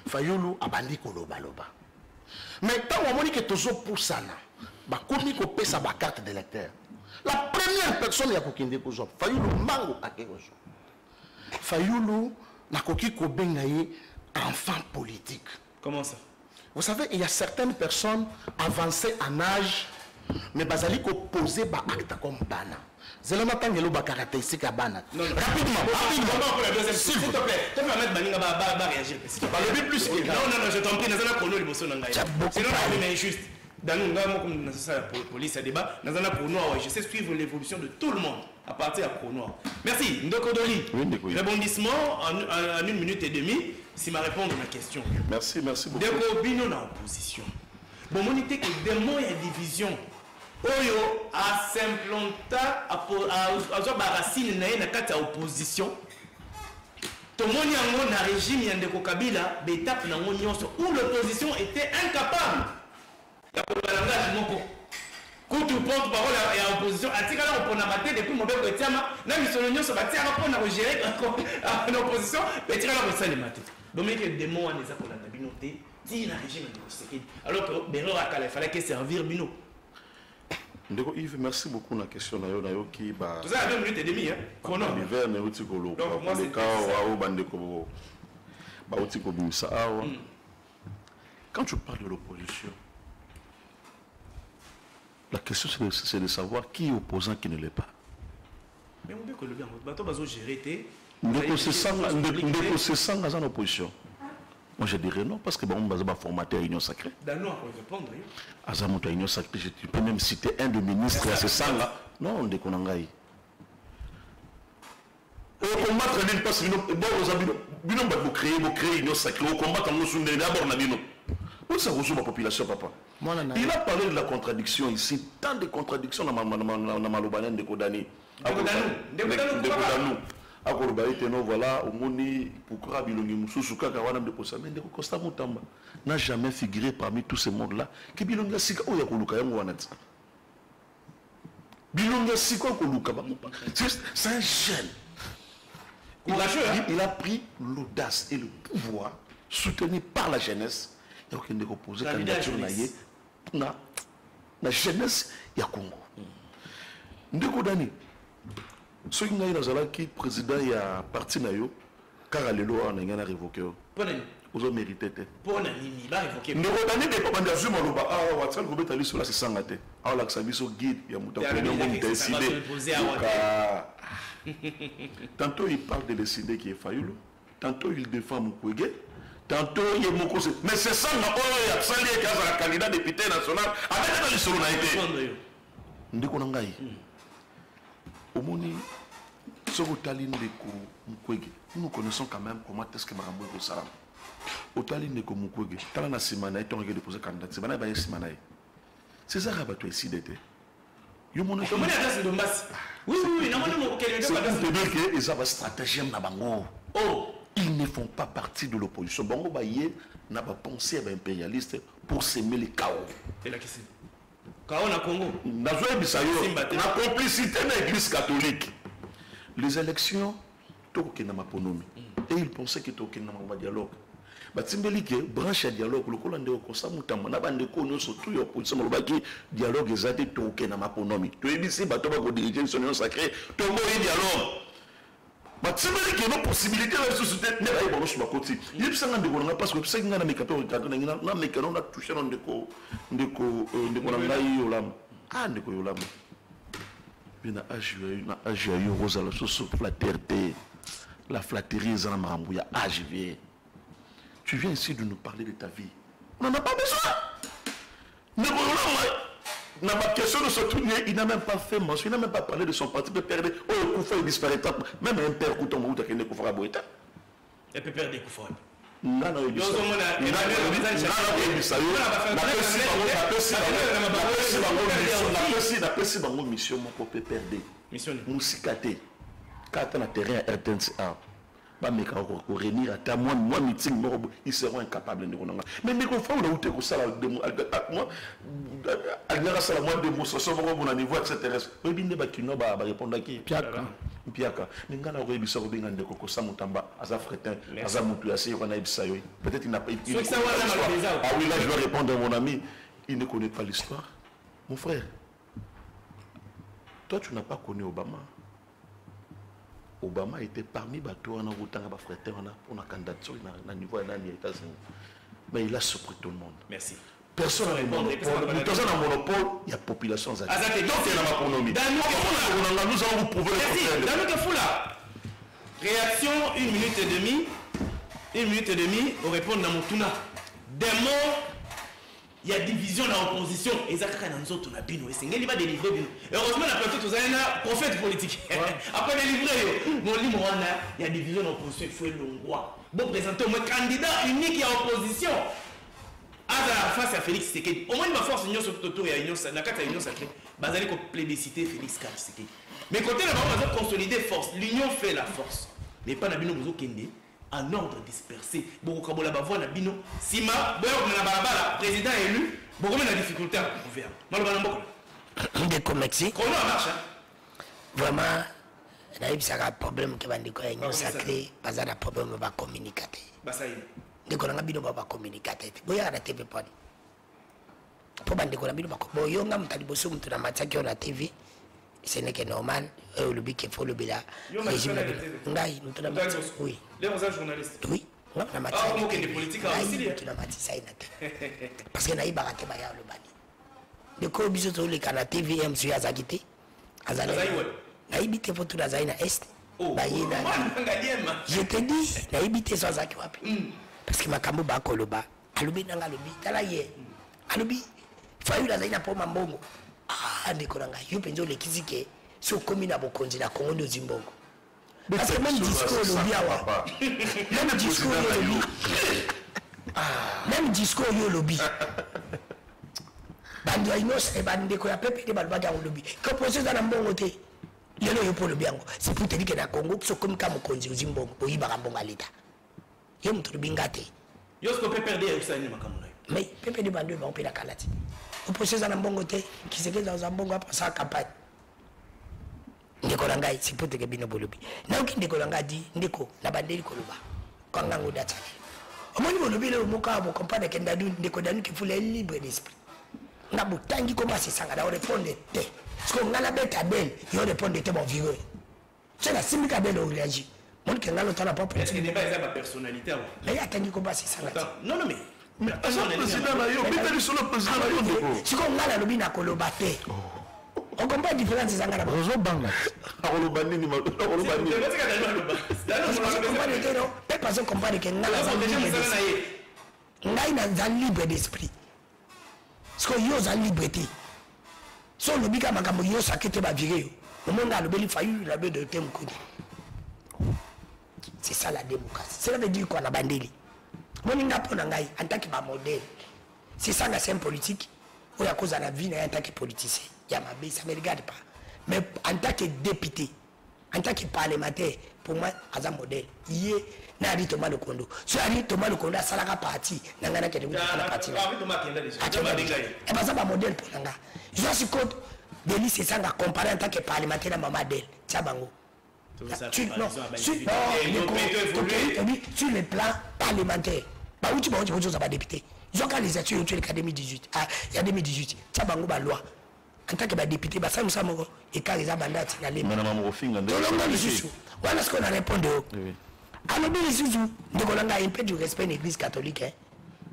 Fayoulou a bandi koloba loba. Mais tant on dit que toujours pour ça, bah comme qu'on paie sa carte d'électeur. La première personne qui a kokinde kozo, Fayoulou mango akekozo. Fayoulou na koki ko bengaye enfant politique. Comment ça? Vous savez, il y a certaines personnes avancées en âge, mais bazali ko poser ba acte comme bana. Zelama tangelo ba caractéristique à bana. Rapidement. S'il te plaît. Tu peux mettre baninga ba réagir. Le plus que non, je t'en prie, nazana kono liboso na ngai. Sinon on est injuste. Dans nous comme dans ça police à débat, nazana kono je sais suivre l'évolution de tout le monde à partir de kono. Merci. Ndoko Doli. Rebondissement en 1 minute et demie si m'a répondre à ma question. Merci beaucoup. Deko bino na opposition. Bon monité que démon et division. Oyo a s'implanta à racine na kati opposition. Tomoni yango na régime ya Ndeko Kabila d'étape na nyonso où l'opposition était incapable. La langage moko. Quand tu prends parole à opposition, atika la opona maté depuis Mobeko Etiama, na misolo nyonso batia ko na gérer en opposition, betika la ko le maté. Donc mais que démon a des akola na binoté, ti na régime de Tshisekedi. Alors que Bero Akala il fallait que servir bino. Ndeko Yves, merci beaucoup na question na yo ki ba. Tout ça à 2 minutes et demie hein. Chrono. L'hiver ne uti ko lo. Donc moi c'est ka wa bandeko ba uti ko bimisa awa. Quand tu parles de l'opposition, la question c'est de savoir qui est opposant, qui ne l'est pas. Mais on veut que le bien, bateau bazo gérer té. Ndeko c'est sans en opposition. Moi je dirais non parce que bon on va formater Union Sacrée. Dans nous on peut répondre. Azamoto Union Sacrée, je peux même citer un des ministres à ce sang-là. Non, Ndeko Nangai. Au combattre l'une parce que bon aux habitants, bino ba créer Union Sacrée, au combattre nous sunde d'abord na bino. Où ça rejoue la population papa. Il a parlé de la contradiction ici, tant de contradictions dans Malobanen de Kodani. De Kodani. Voilà, au moni pourquoi Bilongi Moussou Kakawana de Posamen de Costa Moutamba n'a jamais figuré parmi tous ces mondes-là. Que Bilonga Sika ou Yakoluka Yamouanat. Bilonga Sika Koluka, c'est un jeune. Il a pris l'audace et le pouvoir soutenu par la jeunesse. Il y a aucun opposé candidature la jeunesse ya Congo. Ndeko Dani. Ce qui est président il y a parti nayo car à l'élo on a révoqué. Vous avez mérité. Pour nani ba révoqué. Nous redonner des commandes à Zuma Loba ah WhatsApp ko betali sur la c'est sangate. Ah la sabiso guide ya muta ko décider. Tantôt il parle de décider qui est Fayoulou, tantôt il défend Mukwege, tantôt il est Mokose. Mais c'est ça na oyo ya sali kaza candidat député national avec la solo na été. Ndeko nangai. Omoni Sogotali Ndeko Mukwege. Nous connaissons quand même comment est-ce que Marambo est au Salam. Otali Ndeko Mukwege. Tala na simana et on regarde déposer candidat. C'est bana ba simana. C'est ça rabato ici d'été. Yo mon comment est-ce que Donbass? Oui, non mon quel c'est pour te dire que ils ont stratégie na bango. Oh, ils ne font pas partie de l'opposition. Bango ba yé n'a pas pensé à impérialiste pour s'aimer les chaos. Et la question. Chaos na Congo. Nazoé Bisayo. La complicité de l'église catholique. Les élections, tout est dans ma ponomie. Et ils pensaient que tout est dans ma dialogue. Batimbeli que branche dialogue le kolande ko samutama na bande ko no so tout opposition mo baki dialogue ezate to ke na maponomi to ebisi bato ba ko diriger son union sacrée to mo dialogue batimbeli que no possibilité la société ne ba ibo so bakoti yip sanga de ko nga parce que c'est nga na mekato kaddo na mekano na toucher non ndeko na ngai yolam ndeko yolam bina aju yo rosa la so flatterie la flatterie za na mambu ya AJV. tu viens ici de nous parler de ta vie. On n'en a pas besoin. Dans ma question de ce tournée, il n'a même pas fait mention, il n'a même pas parlé de son parti de perdre. Oh, le Koufa, il disparaîtra. Même un père Kouton Mouta qui ne Koufa Boïta. Il peut perdre Koufa. Non, non, il mission pour perdre. Mission Moussikate. Quand on a terrain à RTNCA, moi meeting, ils seront incapables de nous. Mais les confrères, on a été comme ça, moi, à la démonstration, on a niveau, etc. Mais il n'y a pas de répondre à qui. Piaka. Mais quand on a réussi à revenir de Coco Samutamba, à Fretin, à Moutouassi, on a eu ça. Peut-être il n'a pas eu. Ah oui, là, je dois répondre à mon ami. Il ne connaît pas l'histoire. Mon frère, toi, tu n'as pas connu Obama. Obama était parmi les bateaux en route pour la candidature à niveau des États-Unis. Mais il a surpris tout le monde. Merci. Personne n'a monopole, il y a population. Donc il y a ma économie. Nous allons vous prouver le contraire. Réaction, 1 minute et demie. 1 minute et demie, on répond dans mon touna. Des mots, il y a division dans l'opposition. Et ça, quand nous autres, on a bino. Et c'est qu'il va délivrer bino. Heureusement, on a plateau, vous avez un prophète politique. Après délivrer, mon livre, il y a division dans l'opposition. Il faut le roi. Bon, présenter au moins candidat unique à opposition. Face à Félix Tshisekedi. Au moins, il m'a force l'union sur Toto et l'union sacrée. Basé comme plébiscité Félix Tshisekedi. Mais côté là, on va consolider force. L'union fait la force. Mais pas Nabino Bozo Kende. En ordre dispersé. Beaucoup Kabola Bavoa Nabino. Sima, Boya président élu. Beaucoup de difficultés à gouverner. Malheureusement, Ndeko Mexique. Chrono marche. Vraiment, il y a un problème qui va dire que l'union sacrée. Parce qu'il y a un problème qui va communiquer. Ndeko na bino ba communiquer boya na TV poni po bande ko na bino ba ko yo ngam tali boso mtu na mataki na TV ce n'est que normal le but qu'il faut le bila régime ngai mtu na mataki oui les journalistes oui ngam na mataki ah ok des politiques aussi mtu na mataki ça ina parce que na iba te ba ya le bani de ko biso to le kana TV MC ya zakite azali na ibite photo na zaina est ba yina je te dis na ibite so zaki wapi parce que makambo ba koloba alobi nanga lobi tala ye alobi fayu la zaina po mambongo ndeko nanga yo penzo le kizike so komi na bokonzi na Congo ndo zimbongo parce que même discours lobi awa même discours yo lobi même discours yo lobi bando inos e bandeko ya pepe de balbaga lobi ko procès na mbongo te lelo yo po lobi yango c'est pour te dire que na Congo so komi ka mokonzi uzimbongo oyiba mbongo leta yo mtu bingate yo sko pepe de usani makamuna mais pepe de bando ba opela kalati opposé na mbongo te kisekeza za mbongo apa sa campagne ndeko langai sipote ke bino bolobi na uki ndeko langadi ndeko na bandeli koloba kwanga ngodata omoni bolobi le moka bo compagnie ke ndadu ndeko danu ki fule libre d'esprit na butangi koma sisanga da répondre te sko ngala beta bel yo répondre te bon vieux c'est la simika bel au réagir mon que ngalo tala pas est-ce que débat est ma personnalité mais attends koma sisanga non non mais président na yo bitali sur le président na yo siko ngala lobi na koloba te on comprend différence zanga na Rozo banga akoloba nini akoloba nini pe pas on comprend que ngala za ngai na za libre d'esprit siko yo za liberté so lobi ka makambo yo sakete ba viré yo monde alobeli fayu la be de temkodi c'est ça la démocratie cela veut dire quoi na bandeli moninga pona ngai en tant que ba modèle c'est ça la scène politique ou à cause de la vie en tant que politicien il y a ma bête ça me regarde pas mais en tant que député en tant que parlementaire pour moi as un modèle yé na ri Thomas Lokondo so ari Thomas Lokondo asalaka parti nangana ke de la parti et bah ça ba modèle pour nanga je suis contre Denis c'est ça nga comparer en tant que parlementaire na mama d'elle tchabango sur le plan parlementaire bah où tu vas dire pas député ils ont candidature en 2018 il y a 2018 ça bango ba loi en tant que ba député bah ça nous ça moko et quand ils a bandati na les madame Mofinga voilà ce qu'on a répondu alors bien les sous de kolanga un peu du respect de l'église catholique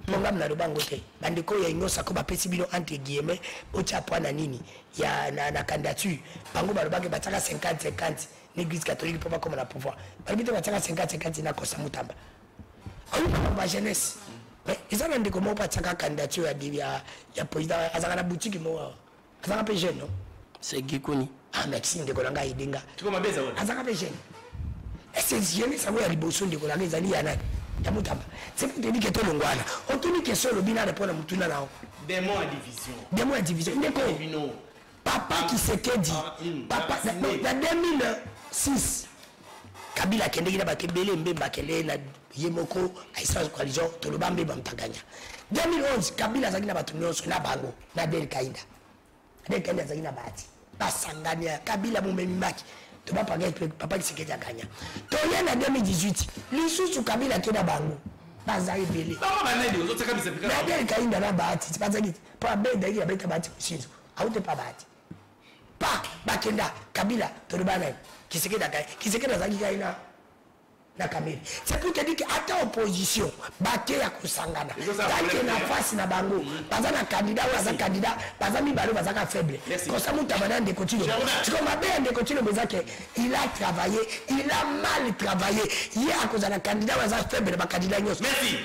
ngam na lobango te bandeko ya nyosa ko ba pesi bino entre guillemets ocha pwana nini ya na candidature bango ba lobake bataka 50-50 l'église catholique pour pas comme la pouvoir balibite bataka 50-50 na kosa mutamba On jeunesse. Ils ont dit comment pas de candidature à président. Ils ont une boutique. Ils ont un peu jeune, non? C'est qui connaît? Ah, Maxime de Kolanga Idinga. Tu comprends bien ça? Ils ont un peu jeune. Et c'est jeune, ça va y aller bosser de Kolanga. Ils ont dit c'est pour te dire que tu es là. On te dit que c'est le bilan de pour la moutuna là. Des mots à division. Des mots à division. Papa qui s'était dit. Papa, dans 2006. Kabila kende kina bakebele mbemba kele na yemoko aisa coalition to lobambe bamtaganya 2011 Kabila zakina batunyoso na bango na Del Kainda zakina bati basangania Kabila mumemaki to papa kiseketa kanya to yena 2018 lisusu Kabila kena bango bazali bele baba banedi ozotaka bisepika na Del Kainda na bati bazali pa benda ya beta bati kushinzo haute pa bati pa bakenda Kabila to lobana kiseketa zakika ina na kamera. C'est pour te dire qu'à ta opposition, baké ya kusangana. Baké na face na bango. Baza na candidat ou baza candidat, baza mi balo baza ka faible. Comme ça mon tabanan de continuer. Tu comme bien de continuer mais que il a travaillé, il a mal travaillé. Il a cause na candidat ou baza faible ba candidat nyos. Merci.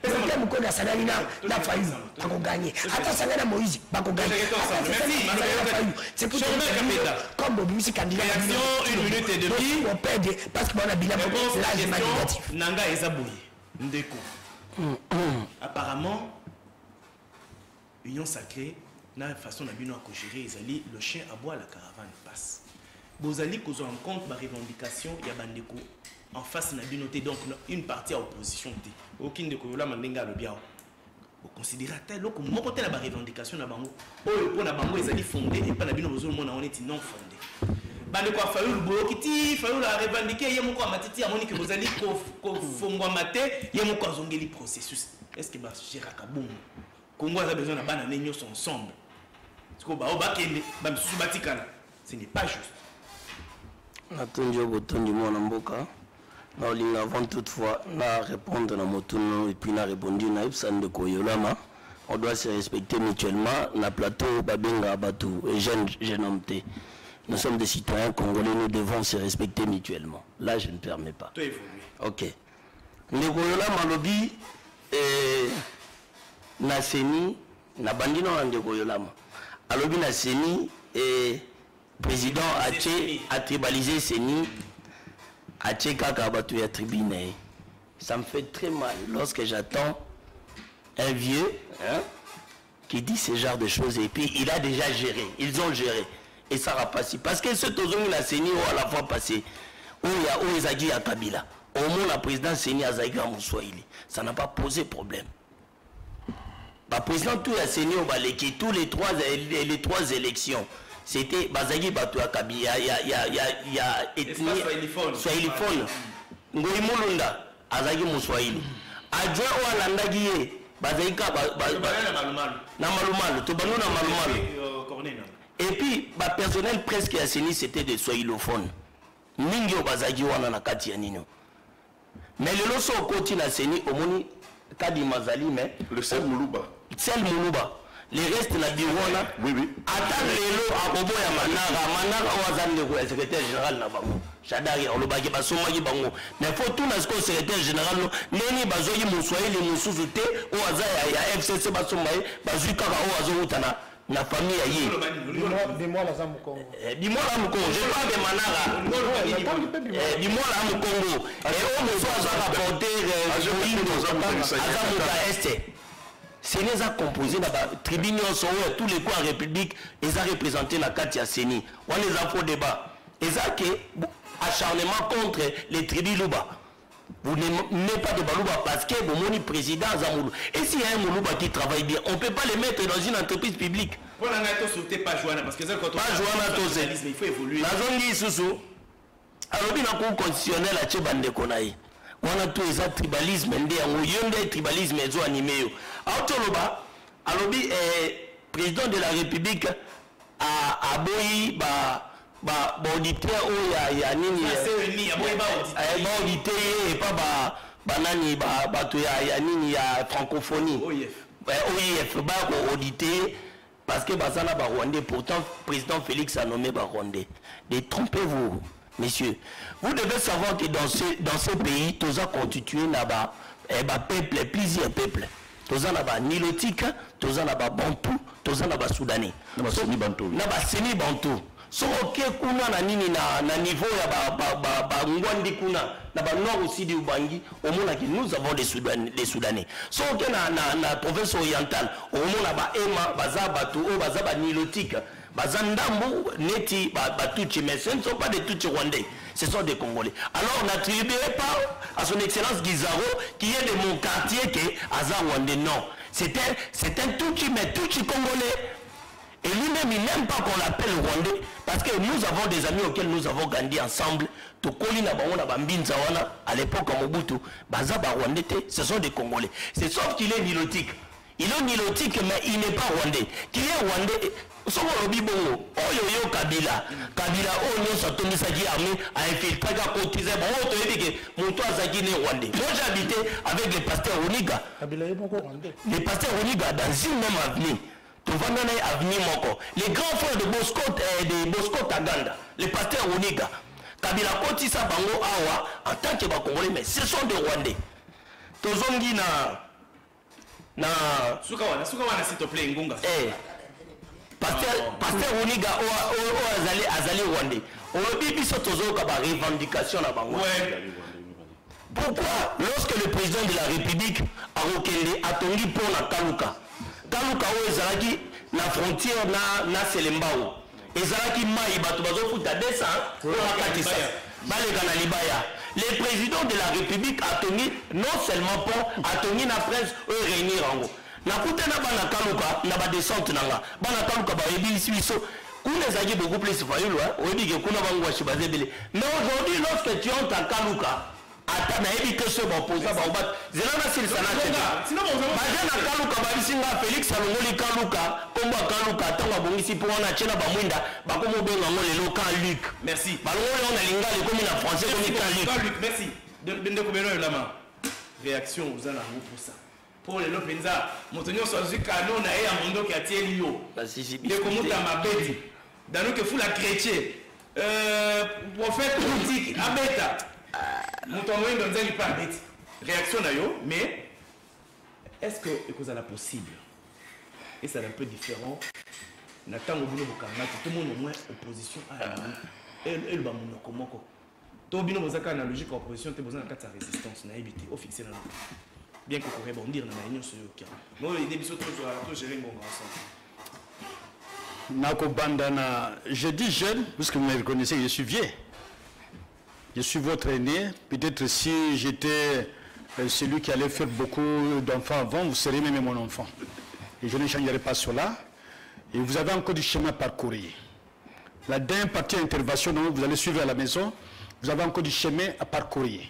Peut-être mon code salari na failli pas qu'on gagner. Attends ça na Moïse pas qu'on gagner. C'est pour te dire comme Bobby candidat. Réaction 1 minute et demie. On perd parce qu'on a bilan négatif. Nanga Ezaboui, Ndeko. Apparemment, Union Sacrée, na façon d'abino à gérer, Ezali, le chien aboie, la caravane passe. Bozali, qu'on en compte ma revendication, il y a Bandeko en face d'abinoté, donc une partie à opposition. Aucune de Koyola Mandenga le bien. Vous considérez tel que mon côté la revendication na bango. Oh, pour na bango Ezali fondé et pas l'abino besoin on est non fondé. Bande kwa fayu lubo kiti fayu la revendiquer yemo kwa matiti amoni que vous allez ko fongwa maté yemo kwa zongeli processus est-ce que ba gérera kabum Congo a besoin na bana nenyo ensemble parce que ba obakende ba misusu batikana ce n'est pas juste natonjo botondi mona mboka na olinga avant toutefois na répondre na motuno et puis na répondu na Ipsande Koyolama on doit se respecter mutuellement na plateau babenga batu et jeune homme. Nous sommes des citoyens congolais, nous devons se respecter mutuellement. Là, je ne permets pas. Ok. Ndekoyola malobi na seni na bandino na Ndekoyolama. Alobi na seni président a tribalisé seni a kaka batu ya tribune. Ça me fait très mal lorsque j'attends un vieux qui dit ce genre de choses et puis il a déjà géré. Ils ont géré. Et ça va passer. Parce que ce tozongi la CENI à la fois passé, où il y a Ezagi à Kabila, au moins la présidente CENI à Zaïga Moussouaïli, ça n'a pas posé problème. Le président tout la CENI au Baleki, tous les trois élections, c'était Bazagi Batou à Kabila, il y a ethnie, Swahilifone, Ngoï Moulunda, Azagi Moussouaïli. Adjoint au Alandagiye, Bazaïka, na Malumalu, Tobano na Malumalu. Et puis, le personnel presque assaini, c'était des soilophones. Ningyo bazagi wana na kati ya nino. Mais le loso okoti na seni omoni kadi mazali mais le sel Moulouba. Sel Moulouba. Les restes na biwana. Oui oui. Attends lelo akobo ya manara wazande ko secrétaire général na bango. Chadari olobaki basomaki bango. Mais faut tout na ce secrétaire général neni bazoyi muswahili mususu te o azaya ya FCC basomai bazuka ka o azotana. La famille aïe. Dis-moi la Zam Congo. Dis-moi la Congo. Je parle de Manara. Dis-moi la Congo. Et on me soit rapporté à Est. C'est les a composé dans la tribune tous les coins en République. Ils ont représenté la Katia Seni. On les a fait débat. Ils ont acharnement contre les tribus Louba. Vous n'aimez pas de Balouba parce que vous êtes président Zamoulou. Et s'il y a un Moulouba qui travaille bien, on ne peut pas les mettre dans une entreprise publique. Pour la sauter pas Joana parce que ça quand on il faut évoluer. La zone qui sous alors bien en cours constitutionnel à Tchébande Konaï. On a tous les tribalismes, on tribalisme et animé. Autoloba, alors président de la République a aboyi auditeur il y a nini audité et pas banani ya nini ya francophonie OIF audité parce que basana Rwandais pourtant président Félix a nommé Rwandais. Détrompez-vous, messieurs, vous devez savoir que dans ce pays, tous ont constitué peuple, plusieurs peuples. Tous ont nilotique, tous ont bantou, tous ont soudanais. Semi bantou. So ok kuna na nini na niveau ya ngwandi kuna na ba nord aussi du Ubangi au monde que nous avons des Soudanais. So ok na province orientale au monde ba ema baza batu o baza ba nilotique baza ndambu neti batuchi mais ce ne sont pas des Tutsi rwandais, ce sont des Congolais. Alors n'attribuez pas à son excellence Guizaro qui est de mon quartier que Aza Rwandais, non. C'est un Tutsi mais Tutsi congolais. Et lui-même, il n'aime pas qu'on l'appelle Rwandais, parce que nous avons des amis auxquels nous avons grandi ensemble. À l'époque, à Mobutu, Rwandais, ce sont des Congolais. C'est sauf qu'il est nilotique. Il est nilotique, mais il n'est pas Rwandais. Qui est Rwandais? Kabila, a infiltré, a cotisé. Moi, j'ai habité avec les pasteurs Roniga. Les pasteurs Roniga, dans une même avenue. Les grands frères de Bosco Taganda, les pasteurs Roniga, Kabila Kotisa Bango Awa, en tant que Congolais, mais ce sont des Rwandais. Tozongi na Sukawana s'il te plaît, Ngunga. Pasteur Roniga Azali Rwandais. On a dit que Tozoka ba revendication na Bango. Pourquoi, lorsque le président de la République a tongi pour la Kaluka, Kaluka ezalaki na frontière na Selembao ezalaki mai bato bazofuta 200 pour akatisa balega na libaya. Le président de la République a tenu non seulement pour a tenu na presse réunir ango na kutana bana Kaluka na ba descente nanga bana Kaluka ba ebisi biso kuna ezalaki beaucoup plus fayulu oyebi ke kuna bango bashibazebele. Mais aujourd'hui lorsque tu entres à Kaluka ata na ebi que ce bon posa ba obat zelana sil sana sinon bazana Kaluka balisinga Félix alongoli Kaluka komba Kaluka tanga bongisi pour na chena ba mwinda ba komo benga ngole local Luc. Merci balongoli on a lingale comme na français comme Luc. Merci de komeno lama réaction aux ana pour ça pour les lopenza motonyo sozi canon na ya mondo ki atieli yo de komuta mabeti dans que fou la chrétien prophète politique abeta. Réaction d'ailleurs, mais est-ce que c'est possible? Et c'est un peu différent. Nathan Obuno Bukanga, tout le monde au moins opposition à elle va mon komoko. Tout bino bozaka analogique opposition, tu as besoin de sa résistance, na évité au fixer dans bien qu'on pourrait rebondir dans la union sur le cas. Moi les débits sont trop gérer bon ensemble. Nako Bandana, je dis jeune parce que vous me reconnaissez, je suis vieux. Je suis votre aîné. Peut-être si j'étais celui qui allait faire beaucoup d'enfants avant, vous seriez même mon enfant. Et je ne changerai pas cela. Et vous avez encore du chemin à parcourir. La dernière partie d'intervention dont vous allez suivre à la maison, vous avez encore du chemin à parcourir.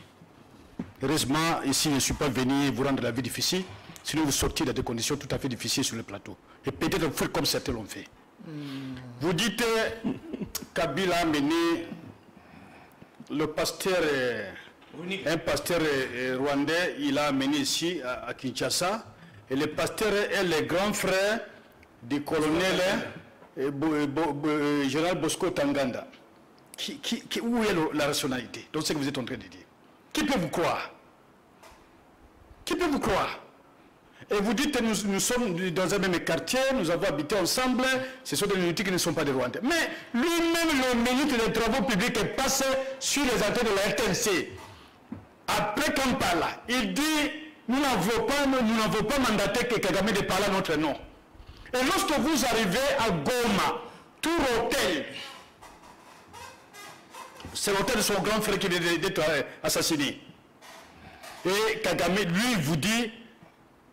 Heureusement, ici, je ne suis pas venu vous rendre la vie difficile, sinon vous sortiez dans des conditions tout à fait difficiles sur le plateau. Et peut-être vous faites comme certains l'ont fait. Vous dites, Kabila a mené le pasteur, un pasteur rwandais, il a amené ici à Kinshasa, et le pasteur est le grand frère du colonel général Bosco Tanganda. Où est la rationalité? Donc c'est ce que vous êtes en train de dire. Qui peut vous croire? Qui peut vous croire? Et vous dites que nous sommes dans un même quartier, nous avons habité ensemble, ce sont des unités qui ne sont pas des Rwandais. Mais lui-même, le ministre des Travaux publics est passé sur les antennes de la RTNC. Après Kampala, il dit, nous n'avons pas mandaté que Kagame de parler à notre nom. Et lorsque vous arrivez à Goma, tout l'hôtel, c'est l'hôtel de son grand frère qui vient d'être assassiné. Et Kagame, lui, vous dit,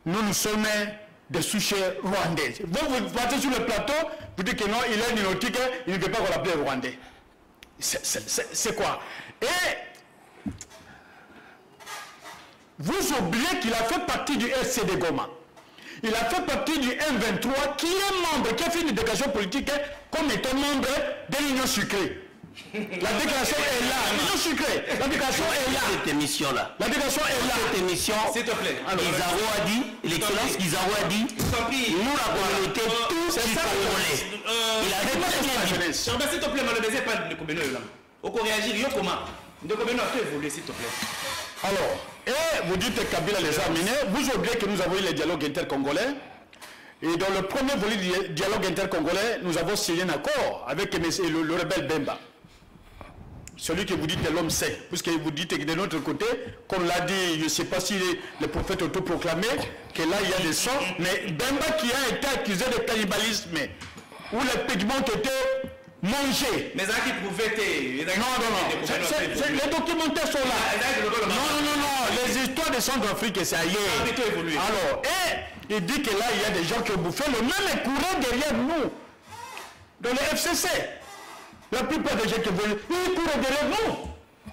nous sommes des souches rwandais. Vous partez sur le plateau, vous dites que non, il est nilotique, il ne peut pas qu'on l'appelle rwandais. C'est quoi? Et vous oubliez qu'il a fait partie du SCD Goma. Il a fait partie du M23 qui est membre, qui a fait une déclaration politique comme étant membre de l'Union sucrée. La déclaration est là, l'Union sucrée. La déclaration est là. Cette émission-là. La déclaration est là. Cette émission, s'il te plaît. Guizaro a dit, l'excellence Guizaro a dit, nous la communauté, tous les Congolais. Il a répondu à la jeunesse. S'il te plaît, malheureusement, pas de Koubeno là. réagir, yo comment? Donc comment on peut évoluer s'il te plaît? Alors, vous dites que Kabila les a amenés, vous oubliez que nous avons eu le dialogue intercongolais. Et dans le premier volet du dialogue intercongolais, nous avons signé un accord avec le rebelle Bemba. Celui que vous dites de l'homme saint, puisque vous dites que de l'autre côté, comme l'a dit, je ne sais pas si le prophète autoproclamé, que là il y a des sangs, mais Bemba qui a été accusé de cannibalisme, où les pigments étaient mangés. Mais ça qui prouvait non, les documentaires sont là. Non, les histoires de Centrafrique, c'est ailleurs. Alors, il dit que là il y a des gens qui ont bouffé le même courant derrière nous, dans le FCC. La plupart des gens qui veulent, ils courent derrière nous.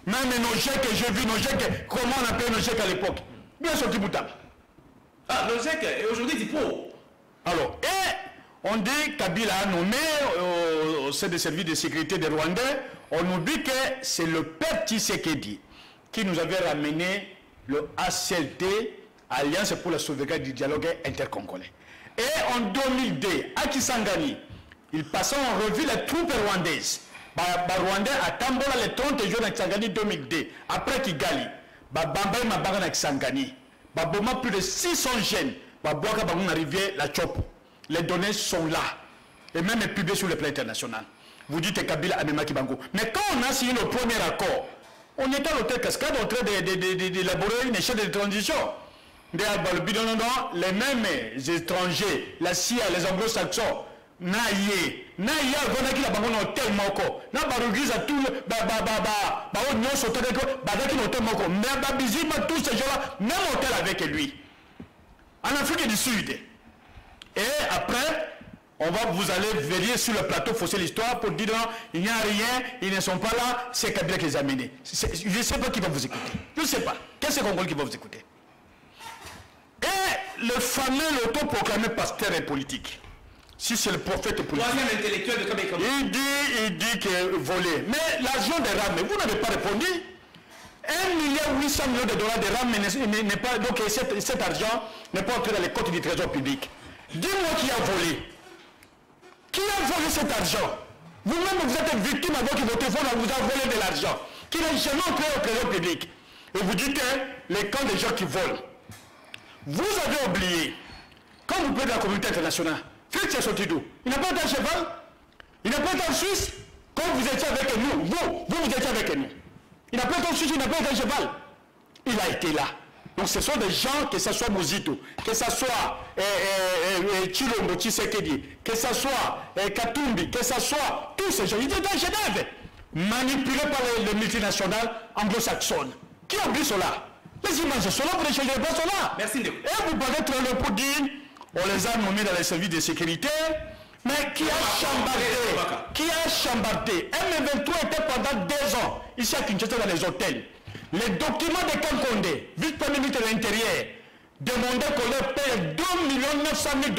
Même nos chèques, j'ai vu nos chèques, comment on appelait nos chèques à l'époque? Bien sorti boutable. Ah, nos chèques, et aujourd'hui, c'est pour. Alors, on dit Kabila a nommé au sein des services de sécurité des Rwandais, on nous dit que c'est le père Tshisekedi qui nous avait ramené le ACLT, Alliance pour la sauvegarde du dialogue intercongolais. Et en 2002, à Kisangani, il passait en revue les troupes rwandaises. Rwandais à Tambola le 30 juin à Kisangani 2002. Après Kigali, Bambaye Mabanga à Kisangani. Baboma plus de 600 jeunes. Babouaka Bangouna rivière la Chopo. Les données sont là. Et même publiées sur le plan international. Vous dites que Kabila a même Kibango. Mais quand on a signé le premier accord, on était à l'hôtel Cascade en train d'élaborer une échelle de transition. Les mêmes étrangers, la CIA, les anglo-saxons, naïe agonaki la bango na hôtel moko na barugiza tout ba nyonso sauté badaki na hôtel moko mais babizima tous ces gens-là même hôtel avec lui en Afrique du Sud. Et après vous allez vérifier sur le plateau fausser l'histoire pour dire non, il n'y a rien, ils ne sont pas là, c'est Kabila qui les a amenés. Je ne sais pas qui va vous écouter, je ne sais pas quel c'est Congolais qui va vous écouter. Et le fameux autoproclamé pasteur et politique, si c'est le prophète politique, intellectuel de Kabila, il dit que voler. Mais l'argent des rames, vous n'avez pas répondu. 1,8 milliard de dollars de rames n'est pas, donc cet argent n'est pas entré dans les comptes du trésor public. Dis-moi qui a volé. Qui a volé cet argent? Vous-même, vous êtes victime avec votre téléphone, on vous a volé de l'argent. Qui n'est jamais entré au trésor public. Et vous dites que les camps des gens qui volent. Vous avez oublié, quand vous parlez de la communauté internationale, Félix Tshisekedi, il n'a pas été à cheval, il n'a pas été en Suisse, quand vous étiez avec nous, vous étiez avec nous. Il n'a pas été en Suisse, il n'a pas été à cheval. Il a été là. Donc ce sont des gens, que ce soit Mozito, que ce soit Chilombo Tshisekedi, que ce soit Katumbi, que ce soit tous ces gens, ils étaient à Genève, manipulés par les multinationales anglo-saxonnes. Qui a oublié cela? Les images sont là, vous ne changez pas cela. Merci. Et vous parlez trop le pour dire, on les a nommés dans les services de sécurité, mais qui a chambardé M23 était pendant 2 ans, ici à Kinshasa dans les hôtels. Les documents de Kankonde, vice-premier ministre de l'Intérieur, demandaient qu'on leur paye 2 900 000 $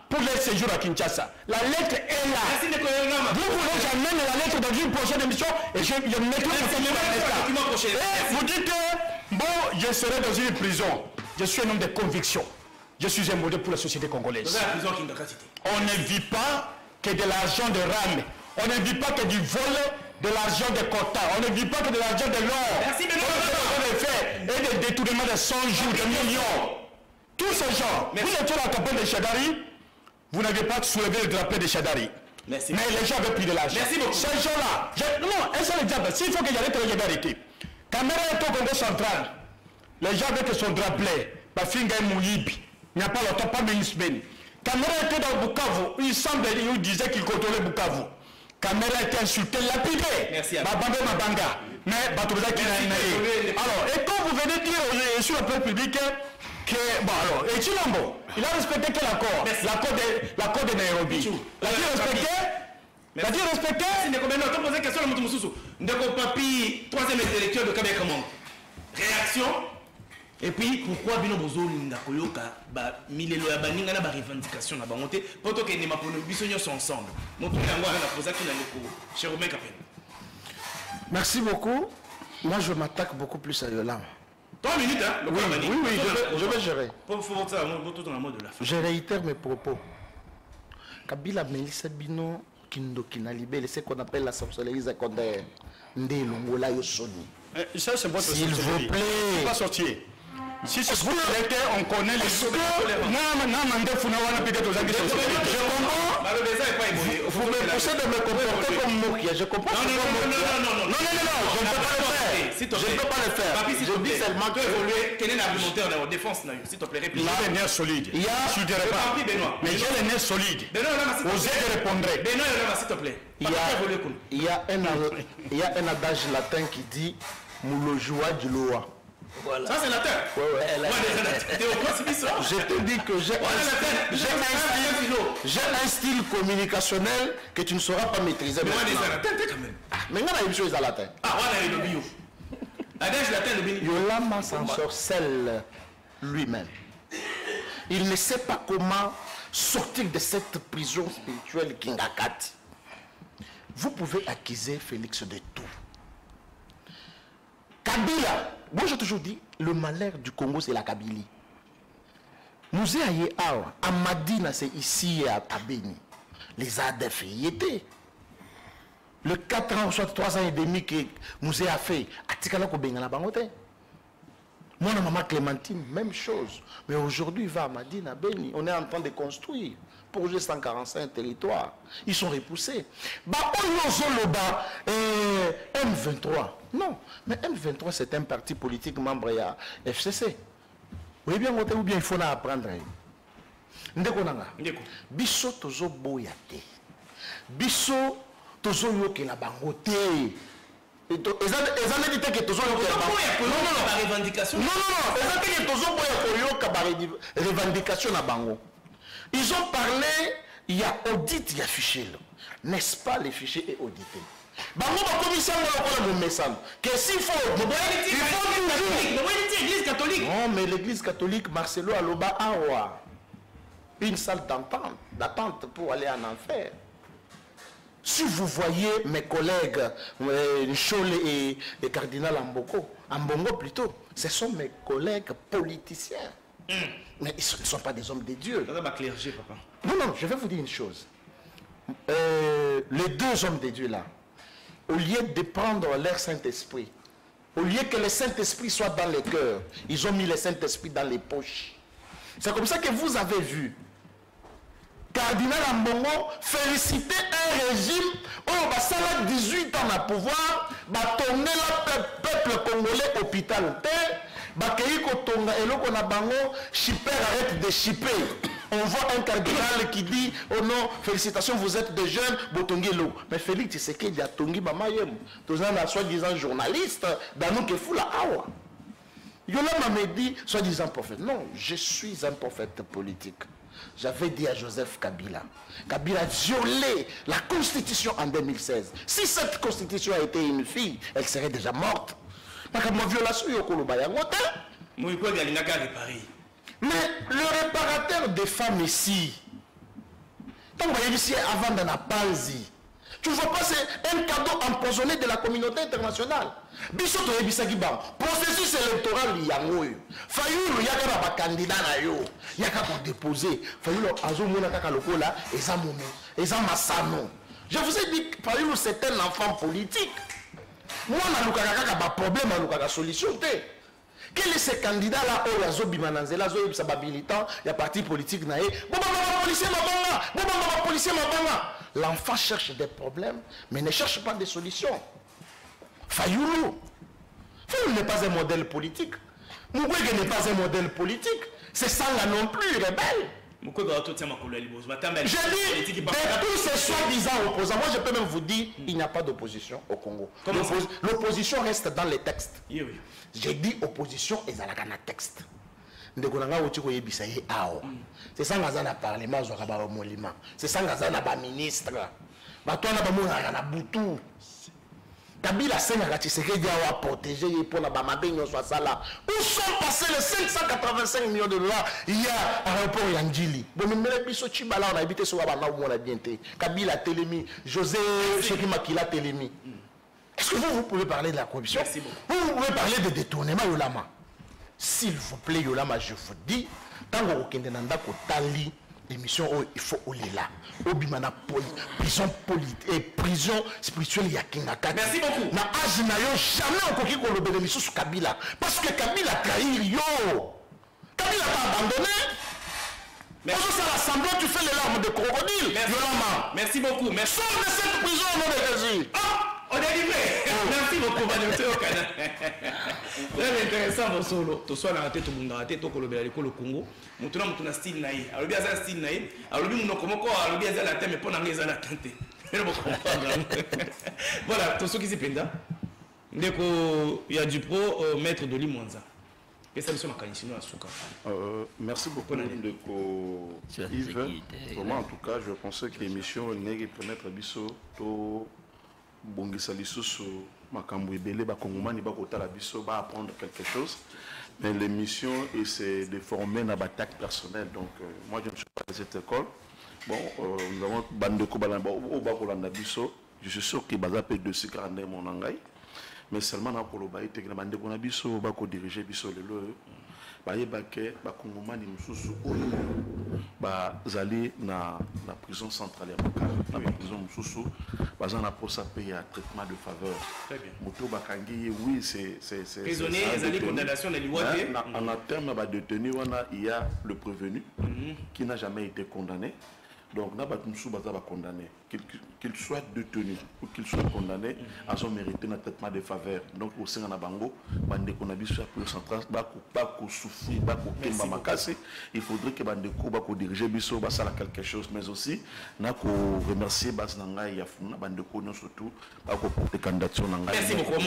pour les séjours à Kinshasa. La lettre est là. Merci de vous voulez que j'amène la lettre dans une prochaine émission et je mettrai et vous dites que bon, je serai dans une prison. Je suis un homme de conviction. Je suis un modèle pour la société congolaise. On ne vit pas que de l'argent de rame. On ne vit pas que du vol de l'argent de quota. On ne vit pas que de l'argent de l'or. Merci, et des détournements de 100 jours, de millions. Tous ces gens. Vous étiez dans la campagne de Chadari, vous n'avez pas soulevé le drapeau de Chadari. Merci. Mais les gens avaient pris de l'argent. Merci beaucoup. Ces gens-là, non, un seul exemple. S'il faut que j'arrête, je vais arrêter. Caméra est au Congo central. Les gens avec son drapeau, Bafinga et Mouyibi. Il n'y a pas longtemps, pas une semaine. Caméra était dans Bukavu. Il semble, il disait qu'il contrôlait Bukavu. Caméra était insulté, lapidé. Merci. Mabanga. Mais Batouza qui n'a rien. Alors, et quand vous venez dire sur le plan public que, bon alors, et Chilombo, il a respecté quel accord? L'accord de Nairobi. L'a-t-il respecté? L'a-t-il respecté? Non, tu poses une question à M. Moussoussou. Ndeko Papi, 3e intellectuel de Kabila Kamon. Réaction? Et puis, pourquoi Bino Bozoli Ndakoyoka, Milelo ya Baninga na ba revendication na bangote, poto ke nema pono bisonyo sont ensemble. Moto yango na posa ki na ndeko, cher Romain Kapel. Merci beaucoup. Moi, je m'attaque beaucoup plus à Yolam. 3 minutes, hein? Oui, je vais gérer. Je réitère mes propos. Kabila Melissa Bino Kindokina Libé, c'est ce qu'on appelle la sorcellerie secondaire. nde longola yo soni. Ça, c'est votre S'il vous plaît. C'est pas sorti. Si c'est vous l'électeur, on connaît les choses. Non, peut-être aux Anglais. Je comprends. Vous me poussez de me comporter comme Mokia. Je comprends. Non, je ne peux pas le faire. Je ne peux pas le faire. Je dis seulement que quel est l'argumentaire de la défense, s'il te plaît, réplique. J'ai les nerfs solides. Je ne dirais pas. Mais j'ai les nerfs solides. Vous êtes répondrez. Benoît, s'il te plaît. Il y a un adage latin qui dit Moulojoua du Loa. Voilà. Ça, c'est latin. Je te dis que j'ai un style communicationnel que tu ne sauras pas maîtriser. Mais on est latin quand même. Mais on a une chose à latin. Ah, on a le bio. Adage latin, le bio. Yolama s'en sorcelle lui-même. Il ne sait pas comment sortir de cette prison spirituelle Kingakati. Vous pouvez accuser Félix de tout. Kabila, moi j'ai toujours dit, le malheur du Congo c'est la Kabylie. Nous avons à Madina, c'est ici à Beni. Les ADF y étaient. Le 4 ans, soit 3 ans et demi que nous avons fait, à Tikala Kobengala Bangote. Moi, maman Clémentine, même chose. Mais aujourd'hui, il va à Madina, Beni. On est en train de construire. Projet 145 territoires. Ils sont repoussés. M23. Non, mais M23, c'est un parti politique membre à FCC. Oui, bien, ou bien il faut apprendre. Biso tozo boyate. Biso tozo yoke la bangote. Non, ils ont parlé, il y a audit, il y a fichier. N'est-ce pas, les fichiers est audité. L'église catholique. Non, mais l'église catholique, Marcelo Aloba Awa. Une salle d'attente pour aller en enfer. Si vous voyez mes collègues, Chole et Cardinal Ambongo plutôt, ce sont mes collègues politiciens. Mais ils ne sont pas des hommes de Dieu. Clergé, papa. Non, je vais vous dire une chose. Les deux hommes de Dieu là, au lieu de prendre leur Saint-Esprit, au lieu que le Saint-Esprit soit dans les cœurs, ils ont mis le Saint-Esprit dans les poches. C'est comme ça que vous avez vu Cardinal Ambongo féliciter un régime où ça a 18 ans à pouvoir, tourner le peuple congolais hôpital. Arrête de chipper. On voit un cardinal qui dit oh non, félicitations, vous êtes des jeunes, Botongelo. Mais Félix Tshisekedi a tongi bamayem. Tous un soi-disant journaliste, dans nous que fout la awa. Yolama me dit, soi-disant prophète. Non, je suis un prophète politique. J'avais dit à Joseph Kabila, Kabila a violé la constitution en 2016. Si cette constitution a été une fille, elle serait déjà morte. Mais le réparateur des femmes ici, tant que ici avant dans la palsy, tu ne vois pas, c'est un cadeau empoisonné de la communauté internationale. Bisoto Ebisagibam, processus électoral, il y a un Fayoulou, il y a un candidat, il y a un déposé. Fayoulou, Azumuna Kakalokola, et Zamoumou, et Zamassano. Je vous ai dit que Fayoulou, c'est un enfant politique. Moi, je n'ai pas de problème, je n'ai pas de solution. Quel est ce candidat-là, il y a Zobimananzela, Zobimananzela, il y a parti politique, l'enfant cherche des problèmes, mais ne cherche pas de solutions. Fayoulou. Fayoulou n'est pas un modèle politique. Moukoué n'est pas un modèle politique. C'est Sanga non plus, rebelle. Je dis, de tous ces soi-disant opposants, moi je peux même vous dire, il n'y a pas d'opposition au Congo. L'opposition reste dans les textes. J'ai dit opposition et dans le texte. C'est ça que le Parlement, c'est ça que le ministre. Kabila Senga Tshisekedi a protégé pour la Bamabenyo soit ça là. Où sont passés les 585 millions de dollars il y a un rapport Yandjili. Bon, mais les biso Chibala on a habité sur Wabana où on a bien été. Kabila Télémi, José Chekimakila Télémi. Est-ce que vous pouvez parler de la corruption? Vous pouvez parler de détournement Yolama. S'il vous plaît Yolama, je vous dis, tant que vous Tali, émission il faut là obimana prison prison spirituelle ya kingaka. Merci beaucoup. Na âge na yo jamais okoki ko lobela émission sur Kabila parce que Kabila trahir yo. Kabila t'a abandonné. Merci. Ça l'assemblée, tu fais les larmes de crocodile. Merci beaucoup. Merci. Sors de cette prison au nom de Jésus. On est livré. Merci beaucoup, madame Théokana. Très intéressant, mon solo. Tu sois dans la tête, tu es raté, tu es le Congo. Maintenant, tu as style naïf. Alors, bien, ça style naïf. Alors, bien, nous comment quoi, alors, bien, ça la thème, mais pas dans les la tente. Voilà, tout ce qui s'est pris là. Il y a du pro, maître de Limonza. Merci beaucoup, Ndeko Yves. Vraiment, en tout cas, je pensais que l'émission n'est pas permettre à Bisso to bongisa lisusu makambo ebele ba kongomani ba kotala biso ba apprendre quelque chose. Mais l'émission essaie de former na attaque personnelle. Donc moi je ne suis pas de cette école. Bon, nous avons Bandeko Balamba au Bakolanda Bisso. Je suis sûr que baza peut de ce carnet mon angai. Mais seulement dans le pays, on a biso bako diriger biso lelo ba yebake ba kongomani mususu oyo ba zali na prison centrale ya Makala na prison mususu baza na posa payer traitement de faveur. Très bien. Moto bakangi oui c'est prisonnier zali condamnation na liwate en terme ba détenu wana il y a le prévenu qui n'a jamais été condamné. Donc, nous avons condamné, qu'il soit détenu ou qu'il soit condamné, ils ont mérité un traitement de faveur. Donc, au sein de la Bango, il faudrait que Bandeko dirige Bisso quelque chose, mais aussi, nous remercier Basnanga et Yafuna, Bandeko, surtout, pour les candidatures. Merci beaucoup.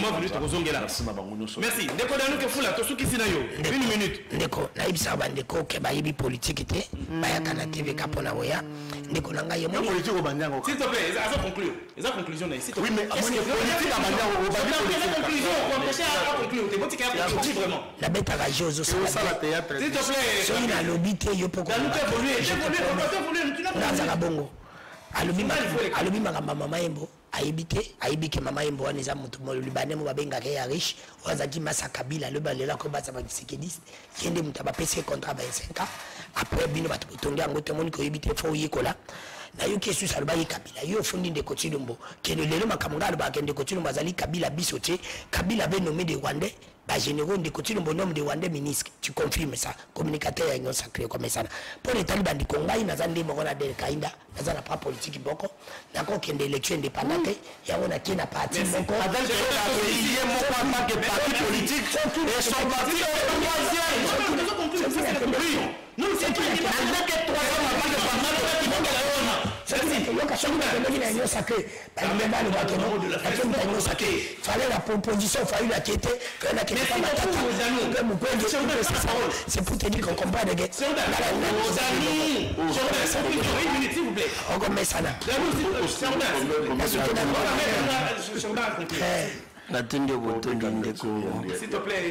Merci. Ndeko Danou Kefula, Tosu Kisinayo. Une minute. Ndeko, naïbisa Bandeko, Kebaïbi politique était, Bayakana TV Kapona Woya. Ndeko nanga yemo politique au banyango s'il te plaît ça conclure les conclusions là oui mais politique à banyango au conclusion on empêcher à conclure t'es botika conclure vraiment la bête à rajozo ça la théâtre s'il te plaît c'est une lobité yo poko dans nous évoluer tu n'as pas za bongo alobi makamba mama yembo ayibike mama yembo wana eza mutu mo libanais mo babengaka ya riche wazaki masa Kabila le balela ko basa ba kisekediste yende mutu abapesi contrat ba 5 ans après bino batu botongi yango te moni ko yibite fo yikola na yo kesu salba yi Kabila yo fundi Ndeko Tshilombo kene lelo makamungalo ba kende Ndeko Tshilombo azali Kabila biso te Kabila be nommé de Rwandais ba généraux Ndeko Tshilombo nom de Rwandais ministre tu confirmes ça communicateur ya nyonsa sacré comme ça pour les talibans di kongai na zandi mo na del kainda na zana pas politique boko na ko kende élection indépendante ya on a qui na parti boko adal que la religion mo pas que parti politique et son parti non c'est pas que 3 ans avant de parler qui vont la fallait la proposition, fallait la tête, c'est pour te dire qu'on comprend de guet. S'il vous plaît. On commence ça là. S'il te plaît.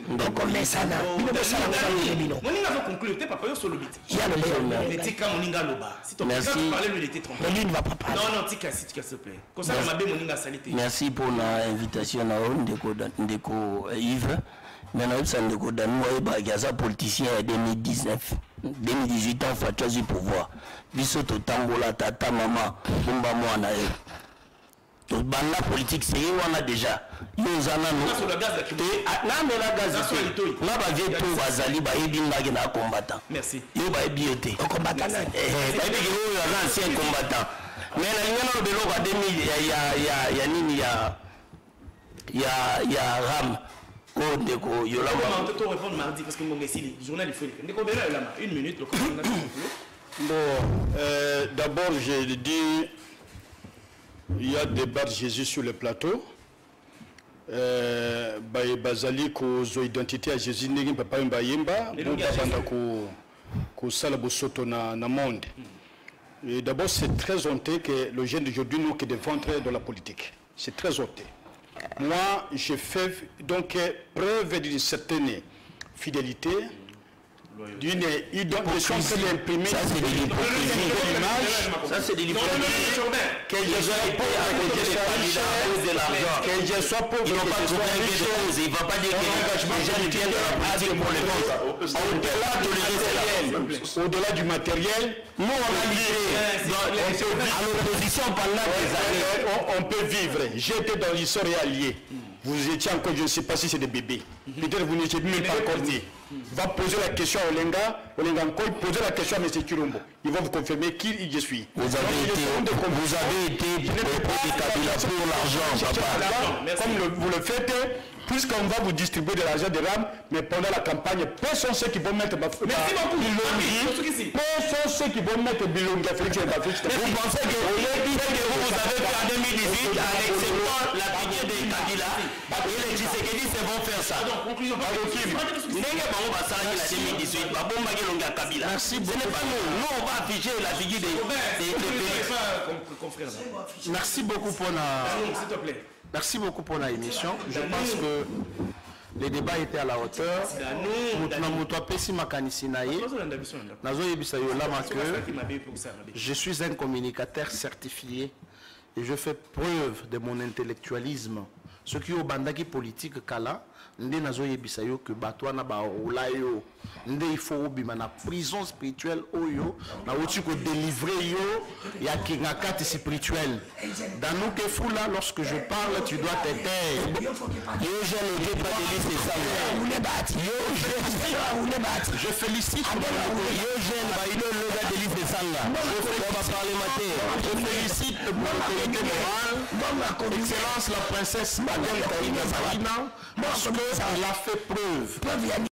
Donc on met ça là. Merci pour l'invitation Ndeko Yves. Maintenant, ça Ndeko Danou est politicien en 2019. 2018 ans, faut choisir pouvoir. Biso to tambola tata maman, bomba mwana e. To banda politique c'est wana déjà. Yo zana no. Na me la gaz. Na ba vie to bazali ba yebi ngaki na combattant. Merci. Yo ba yebi au combattant. Ba yebi yo ya ancien combattant. Mais la ngana de lo ba 2000 ya nini ya ram. Oh Ndeko Yola. On peut répondre mardi parce que mon messie le journal il faut. Ndeko Bela là, une minute le commandant. Bon, d'abord j'ai dit il y a débat de Jésus sur le plateau. Bazali ko zo identité à Jésus n'engin papa mbayemba banda ko sala bosoto na monde. Et d'abord c'est très honteux que le jeune d'aujourd'hui nous qui défendre dans la politique. C'est très honteux. Moi, je fais donc preuve d'une certaine fidélité d'une hypocrisie imprimée. Ça, c'est de l'hypocrisie. Ça, c'est de l'hypocrisie. Que je sois pauvre, que je sois riche, que je sois pauvre, que je sois riche. Il ne va pas dire que les jeunes viennent de la politique pour les votes. Au-delà du matériel, nous on a lié à l'opposition pendant des années. On peut vivre. J'étais dans l'histoire et allié. Vous étiez encore, je ne sais pas si c'est des bébés. Peut-être vous n'étiez même pas encore né. Va poser la question à Olenga encore poser la question à M. Chilombo. Ils vont vous confirmer qui je suis. Vous avez été Kabila pour l'argent, papa. Comme vous le faites, puisqu'on va vous distribuer de l'argent de RAM, mais pendant la campagne, peu sont ceux qui vont mettre Bilongi. Peu sont ceux qui vont mettre Bilongi. Vous pensez que vous avez fait en 2018 en acceptant la pitié de Kabila et les Tshisekedi se vont faire ça. Conclusion. Merci. Ce n'est pas nous. Nous, on va afficher la figure des Merci beaucoup pour s'il te plaît. Merci beaucoup pour l'émission. Je pense que les débats étaient à la hauteur. Je suis un communicateur certifié et je fais preuve de mon intellectualisme. Ce qui est au bandaki politique kala, ndé nazo yebisa yo que batwana ba olayo, ndé il faut obima na prison spirituelle oyo, na outi ko délivrer yo ya kingakati spirituel. Dans nous que fou là, lorsque je parle, tu dois te taire. Yo je ne pas délice ça. Je félicite. Yo jeune ba ilo le gars délice ça là. Je félicite pour l'autorité morale, Excellence la princesse Madame Taïna Salina, parce qu'elle a fait preuve